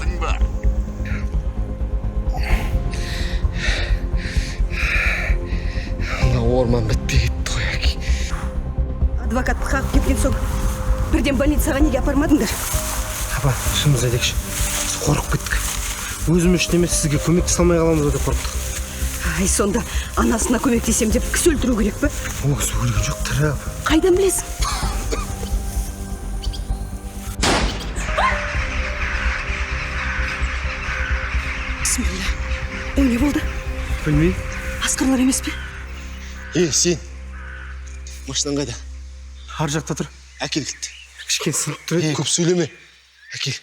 Speaker 5: орман бітпей кетті ғой әке.
Speaker 4: Адвокатты қағып кеткен соң бірден больницаға неге апармадыңдар?
Speaker 2: Апа, шынымыз айтайықшы. Біз қорқып кеттік. Өзім үшін емес, сізге көмектесе алмай қаламыз деп қорықтық.
Speaker 4: Ай, сонда анасына көмектесем деп кісі өлтіру керек пе?
Speaker 2: Ол кісі өлген жоқ, тірі апа.
Speaker 4: Қайдан білесің? Бисмилля. О, не болды?
Speaker 2: Білмеймін.
Speaker 4: Асқарлар емес пе?
Speaker 2: Сен. Машинаң қайда? Ар жақта тұр.
Speaker 18: Әкел кетті.
Speaker 2: Кішкене сынып тұр еді.
Speaker 18: Көп сөйлеме. Әкел.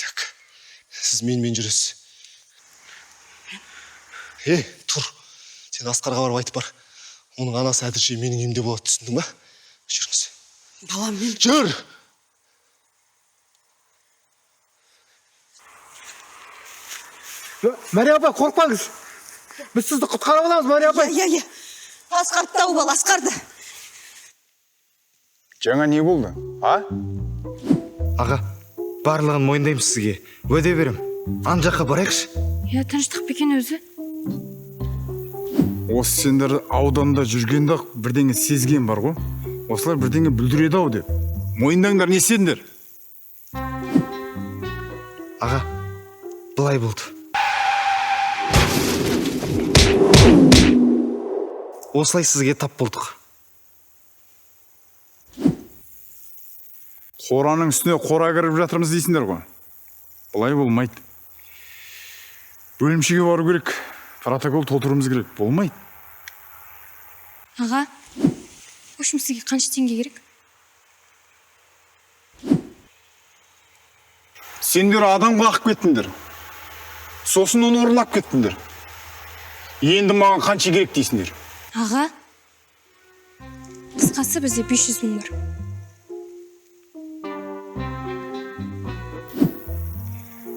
Speaker 18: Так. Сіз менімен жүресіз. Тұр. Сен Асқарға барып айтып бар. Оның анасы әдірше менің емде болады, түсіндің ба? Жүріңіз.
Speaker 4: Балам, мен...
Speaker 18: Жүр!
Speaker 2: Мария апа, қорқпаңыз. Біз сізді құтқарып аламыз, Мария апа.
Speaker 4: Иә. Асқарды тауып ал, Асқарды.
Speaker 13: Жаңа не болды, а?
Speaker 5: Аға, барлығын мойындаймын сізге. Уәде берем. Ан жаққа барайықшы.
Speaker 6: Я тыныштық бекен өзі.
Speaker 13: Осы сендер ауданда жүргенде бірдеңе сезген бар ғой. Осылар бірдеңе бүлдіреді ау деп. Мойындаңдар, не сендер?
Speaker 5: Аға, былай болды. Осылай сізге тап болдық.
Speaker 13: Қораның үстіне қора кіріп жатырмыз дейсіңдер ғой. Бұлай болмайды. Бөлімшеге бару керек. Протокол толтыруымыз керек. Болмайды.
Speaker 6: Аға, өшім сізге қанша теңге керек?
Speaker 13: Сендер адам қағып кеттіңдер. Сосын оны ұрлап кеттіңдер. Енді маған қанша керек дейсіңдер?
Speaker 6: Аға, қысқасы бізде 500 мың бар.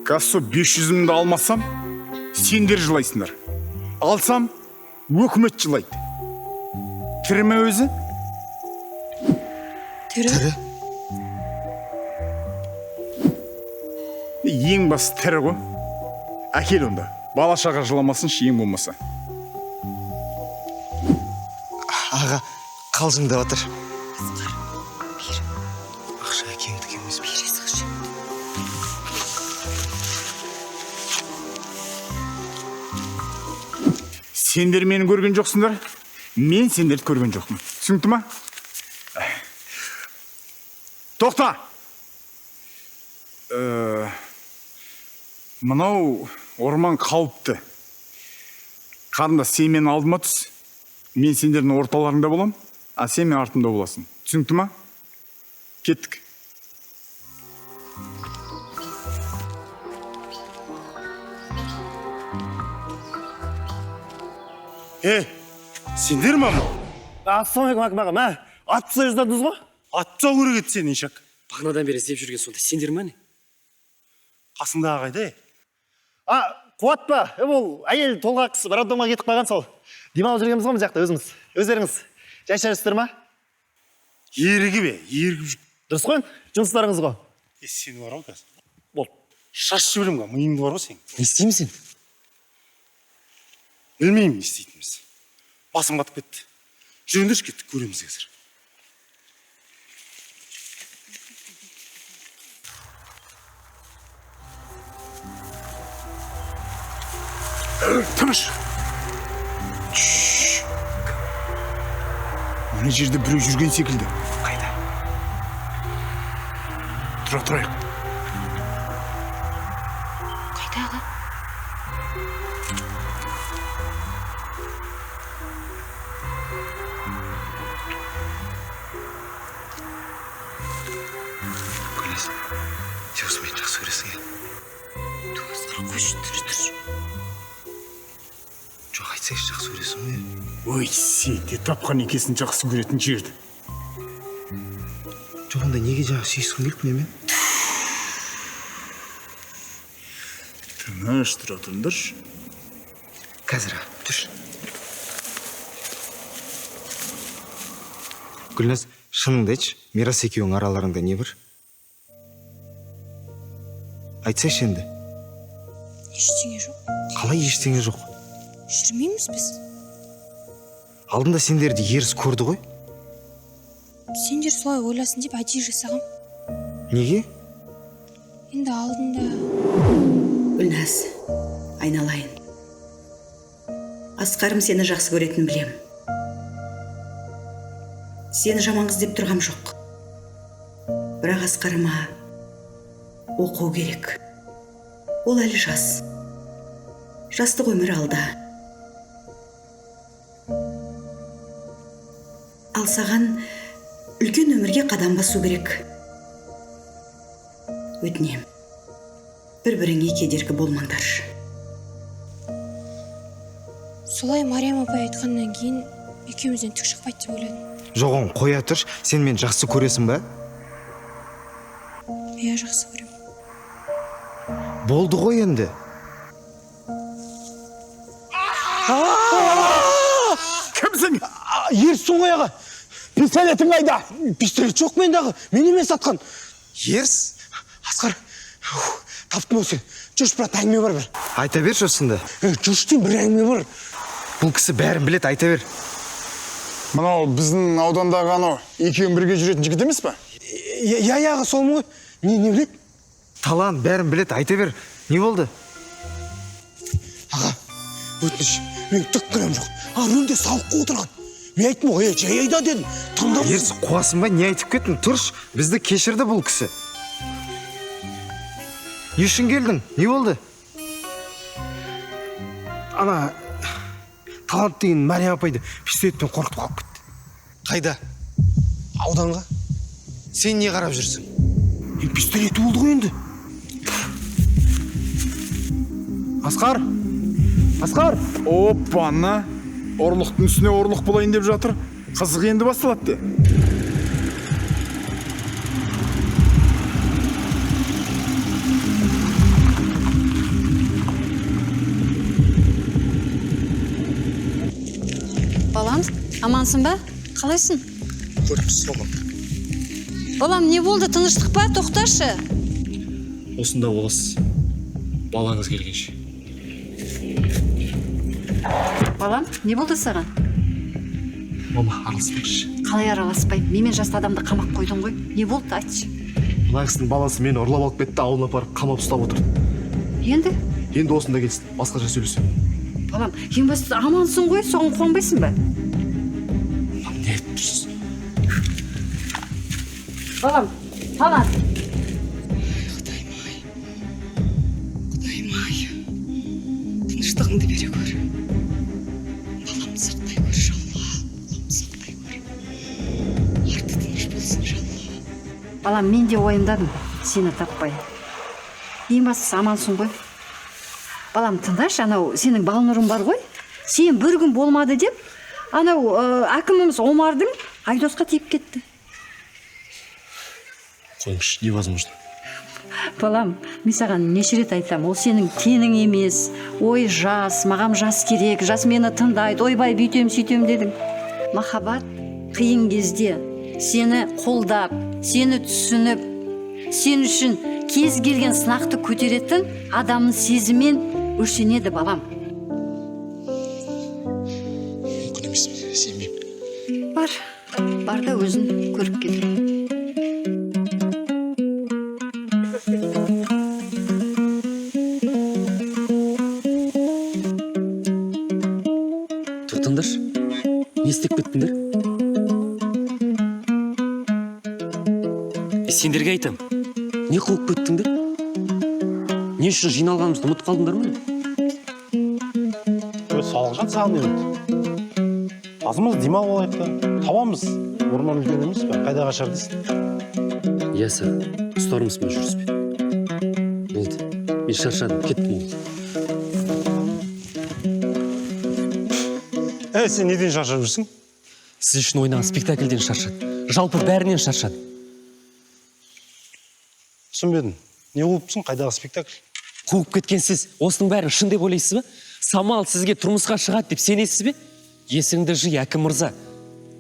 Speaker 13: Кассо 500 мыңды алмасам, сендер жылайсыңдар. Алсам, өкімет жылайды. Тірі ме өзі?
Speaker 6: Тірі.
Speaker 13: Ең басы тірі ғой. Әкел онда. Бала шаға жыламасыншы ең болмаса.
Speaker 5: Аға, қалжыңдап отыр.
Speaker 4: Асқар, бер.
Speaker 5: Ақша әкеңдікі емес.
Speaker 4: Бересіңші.
Speaker 13: Сендер мені көрген жоқсыңдар, мен сендерді көрген жоқпын. Түсінікті ма? Тоқта! Мынау орман қауіпті. Қарындас, сен мен алдыма түс. Мен сендердің орталарыңда болам, а сен мен артымда боласың. Түсінікті ма? Кеттік.
Speaker 2: Сендер ма?
Speaker 7: Ассалаумағалейкум ағам, ат тұса жаздадыңыз ғой?
Speaker 2: Ат тұсау керек еді сен, Ишак.
Speaker 1: Бағанадан бері іздеп жүрген сонда сендер ме не?
Speaker 2: Қасыңда ағайды.
Speaker 7: Қуат па? Ол әйел толғақысы бір адамға кетіп қалған сол. Демалып жүргенбіз ғой, жақта өзіміз. Өздеріңіз жайшарысыздар ма?
Speaker 2: Ерігі бе? Ерігіп жүр.
Speaker 7: Дұрыс қой, жұмыстарыңыз ғой.
Speaker 2: Сен бар ғой қазір. Бол, шашшы білем ға, миыңды бар ғой сен.
Speaker 1: Не істеймін сен?
Speaker 2: Білмеймін не істейтініміз. Басым қатып кетті. Жүріңдерші кеттік, көреміз қазір.
Speaker 13: Тыныш! Мына жерде біреу жүрген секілді.
Speaker 2: Қайда?
Speaker 13: Тұра тұрайық.
Speaker 6: Қайда аға?
Speaker 5: Гүлназ, сен осымен жақсы көресің е?
Speaker 6: Асқар, қойшы, тұршы.
Speaker 5: Жоқ, айтсайшы жақсы көресің е?
Speaker 13: Ой, сен де тапқан екесін жақсы көретін жерді.
Speaker 5: Жоқ, онда неге жаңа сүйіскің келіп немен?
Speaker 13: Тыныш тұра тұрыңдаршы.
Speaker 5: Қазір, түш. Гүлназ, шыныңды айтшы, Мирас екеуің араларыңда не бір? Айтсайшы енді.
Speaker 6: Ештеңе жоқ.
Speaker 5: Қалай ештеңе жоқ?
Speaker 6: жүрмейміз біз.
Speaker 5: Алдында сендерді еріс көрді ғой.
Speaker 6: Сендер солай ойласын деп әдейі жасағам.
Speaker 5: Неге?
Speaker 6: Енді алдында...
Speaker 4: Гүлназ, айналайын. Асқарым сені жақсы көретін білем. Сені жаман қыз деп тұрғам жоқ. Бірақ Асқарыма оқу керек. Ол әлі жас. Жастық өмір алда. Ал саған үлкен өмірге қадам басу керек. Өтінем, бір-біріңе кедергі болмаңдар.
Speaker 6: Солай Мариям апай айтқаннан кейін екеумізден түк шықпайды деп ойладым.
Speaker 5: Жоғын қоя тұрш, сен мен жақсы көресің ба?
Speaker 6: Иә, жақсы көрем.
Speaker 5: Болды ғой енді.
Speaker 2: Кімсің? Ерсің ғой аға. Пистолетің қайда? Пистолет жоқ мендағы. Мен емес атқан.
Speaker 5: Ерс?
Speaker 2: Асқар, таптым осы. Жүрш, брат, әңгіме бар бір.
Speaker 5: Айта бер жосында.
Speaker 2: Жүрш дейін бір әңгіме бар.
Speaker 5: Бұл кісі бәрін білет, айта бер.
Speaker 13: Мынау біздің аудандағы анау екеуін бірге жүретін жігіт емес па?
Speaker 2: Яғы солмын ғой. Не білет?
Speaker 5: Талан бәрін білет, айта бер. Не болды?
Speaker 2: Аға, өтініш, мен түк кінәм жоқ. Рөлде сауыққа отырған. Мен айттым ғой, жай айда дедім.
Speaker 5: Ерс, қуасың ба, не айтып кеттің? Тұрш, бізді кешірді бұл кісі. Не үшін келдің? Не болды?
Speaker 2: Ана, Талант деген Мариям апайды пистолетпен қорқытып қалып кетті.
Speaker 5: Қайда? Ауданға? Сен не қарап жүрсің?
Speaker 2: Пистолеті болды ғой енді. Асқар! Асқар!
Speaker 13: Оппана! Орлықтың үстіне орлық болайын деп жатыр. Қызық енді басталады.
Speaker 15: Балам, амансың ба? Қалайсың?
Speaker 18: Көріпсіз болмам.
Speaker 15: Балам, не болды? Тыныштық па? Тоқташы.
Speaker 1: Осында боласыз. Балаңыз келгенше.
Speaker 15: Балам, не болды саған?
Speaker 1: Мама, араласпайықшы.
Speaker 15: Қалай араласпай? Менен жасты адамды қамап қойдың ғой. Не болды, айтшы.
Speaker 18: Мына кісінің баласы мені ұрлап алып кетті, ауылына апарып қамап ұстап отырды.
Speaker 15: Енді?
Speaker 18: Енді осында келсін, басқаша сөйлесем.
Speaker 15: Балам, ең бастысы амансың ғой, соған қуанбайсың ба?
Speaker 1: Не айтып тұрсыз?
Speaker 15: Балам, Талант.
Speaker 4: Құдайым-ай, тыныштығыңды бере көр. Баламды сақтай көр, жалла. Баламды сақтай көр. Арты тыныш болсын, жалла.
Speaker 15: Балам, мен де ойымдадым, сені таппай. Ең бастысы амансың ғой. Балам, тыңдашы, анау сенің балнұрың бар ғой. Сен бір күн болмады деп, анау әкіміміз Омардың Айдосқа тиіп кетті.
Speaker 18: Қойыңшы, невозможно.
Speaker 15: Балам, мен саған неше рет айтам, ол сенің тенің емес. Ой, жас, мағам жас керек, жас мені тыңдайды, ойбай бүйтем сөйтем дедің. Махаббат қиын кезде сені қолдап, сені түсініп, сен үшін кез келген сынақты көтеретін адамның сезімен өлшенеді, балам.
Speaker 18: Мүмкін емес, сенбеймін.
Speaker 15: Бар да өзін көріп кел.
Speaker 1: Тұртыңдар, не істеп кеттіңдер? Сендерге айтам, не қылып кеттіңдер? Не үшін жиналғанымызды ұмытып қалдыңдар ма?
Speaker 2: Салғжан саған не азымыз демал болайық та. Табамыз. Орман үлкен емес пе? Қайда қашар дейсің?
Speaker 1: Иә, саған. Ұстарымыз ба жүріспе? Болды. Мен шаршадым, кеттім ол.
Speaker 2: Сен неден шаршап жүрсің?
Speaker 1: Сіз үшін ойнаған спектакльден шаршады. Жалпы бәрінен шаршады.
Speaker 2: Түсінбедім. Не қуыпсың? Қайдағы спектакль?
Speaker 1: Қуып кеткен сіз осының бәрін шын деп ойлайсыз ба? Самал сізге тұрмысқа шығады деп сенесіз бе? Есіңді жи, әкім мырза.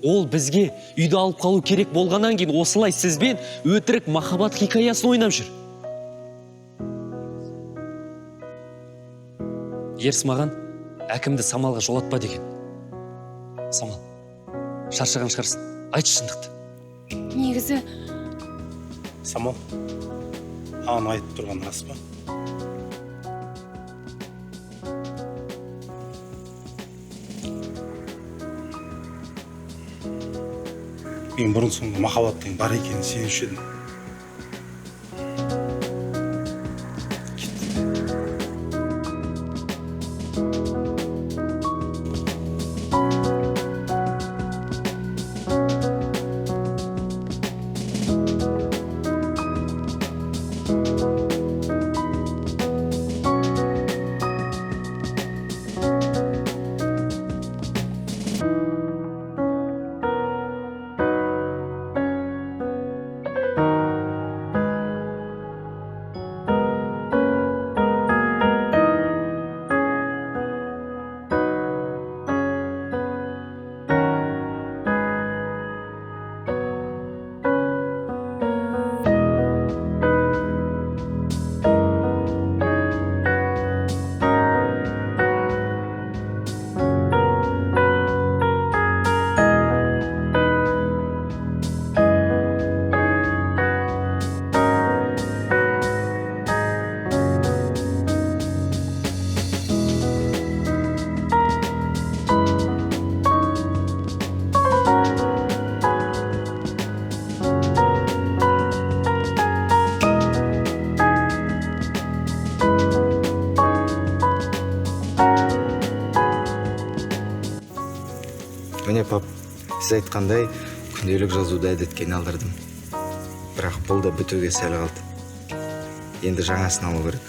Speaker 1: Ол бізге үйді алып қалу керек болғаннан кейін осылай сізбен өтірік махаббат хикаясын ойнап жүр. Ерс маған әкімді Самалға жолатпа деген. Самал, шаршаған шығарсың. Айтшы шындықты.
Speaker 6: Негізі
Speaker 8: Самал, аған айтып тұрған рас па? Мен бұрын соңды махаббаттың бар екенін сенуші едім.
Speaker 5: Міне пап, сіз айтқандай күнделік жазуды әдетке айналдырдым. Бірақ бұл да бітуге сәл қалды. Енді жаңасын алу керек.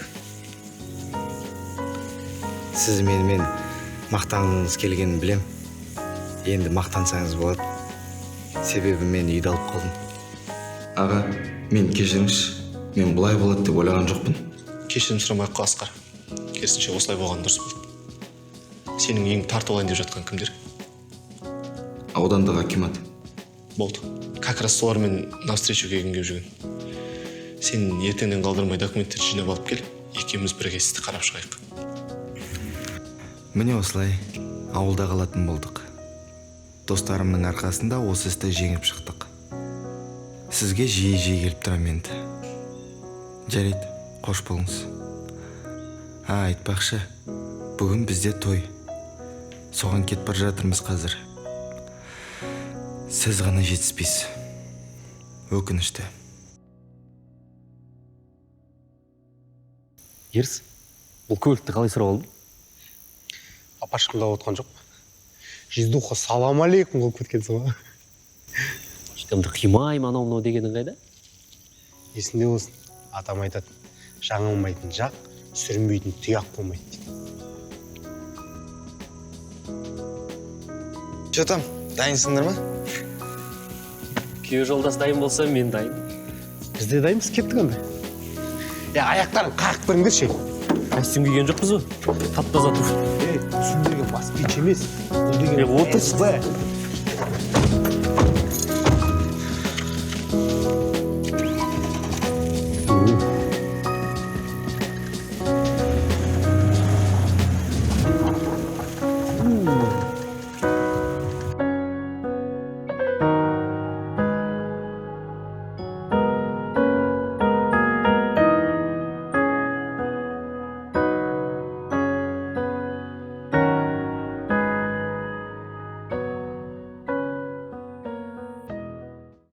Speaker 5: Сіз менімен мақтанғыңыз келгенін білем. Енді мақтансаңыз болады. Себебі мен үйді алып қалдым. Аға, мен кешіріңізші. Мен бұлай болады деп ойлаған жоқпын.
Speaker 18: Кешірім сұрамай ақ қой, Асқар. Керісінше осылай болған дұрыс болды. Сенің ең тартып алайын деп жатқан кімдер?
Speaker 5: Аудандық акимат.
Speaker 18: Болды. Как раз солармен навстречу келгім келіп жүрген. Сен ертеңнен қалдырмай документтерді жинап алып кел. Екеуміз бірге істі қарап шығайық.
Speaker 5: Міне осылай ауылда қалатын болдық. Достарымның арқасында осы істі жеңіп шықтық. Сізге жиі келіп тұрам енді. Жарайды, қош болыңыз. Айтпақшы, бүгін бізде той. Соған кетіп бара жатырмыз қазір. Сіз ғана жетіспейсіз. Өкінішті.
Speaker 1: Ерс, бұл көлікті қалай сұрап алдың?
Speaker 2: Апашқымда отқан жоқ. Жиздуха салам алейкум қылып кеткенсің ба?
Speaker 1: Кімді қимай анау дегенің қайда?
Speaker 2: Есінде болсын. Атам айтады, жаңылмайтын жақ, сүрінбейтін тұяқ болмайды дейді.
Speaker 11: Что дайынсыңдар ма?
Speaker 1: Күйеу жолдас дайын болса, мен дайын.
Speaker 2: Бізде дайынбыз, кеттік онда. Аяқтарын қағып біріңдерші.
Speaker 1: Костюм киген жоқпыз ба? Тап-таза тұр.
Speaker 2: Түсіндерге бас кеш емес. Бұл деген отыршы.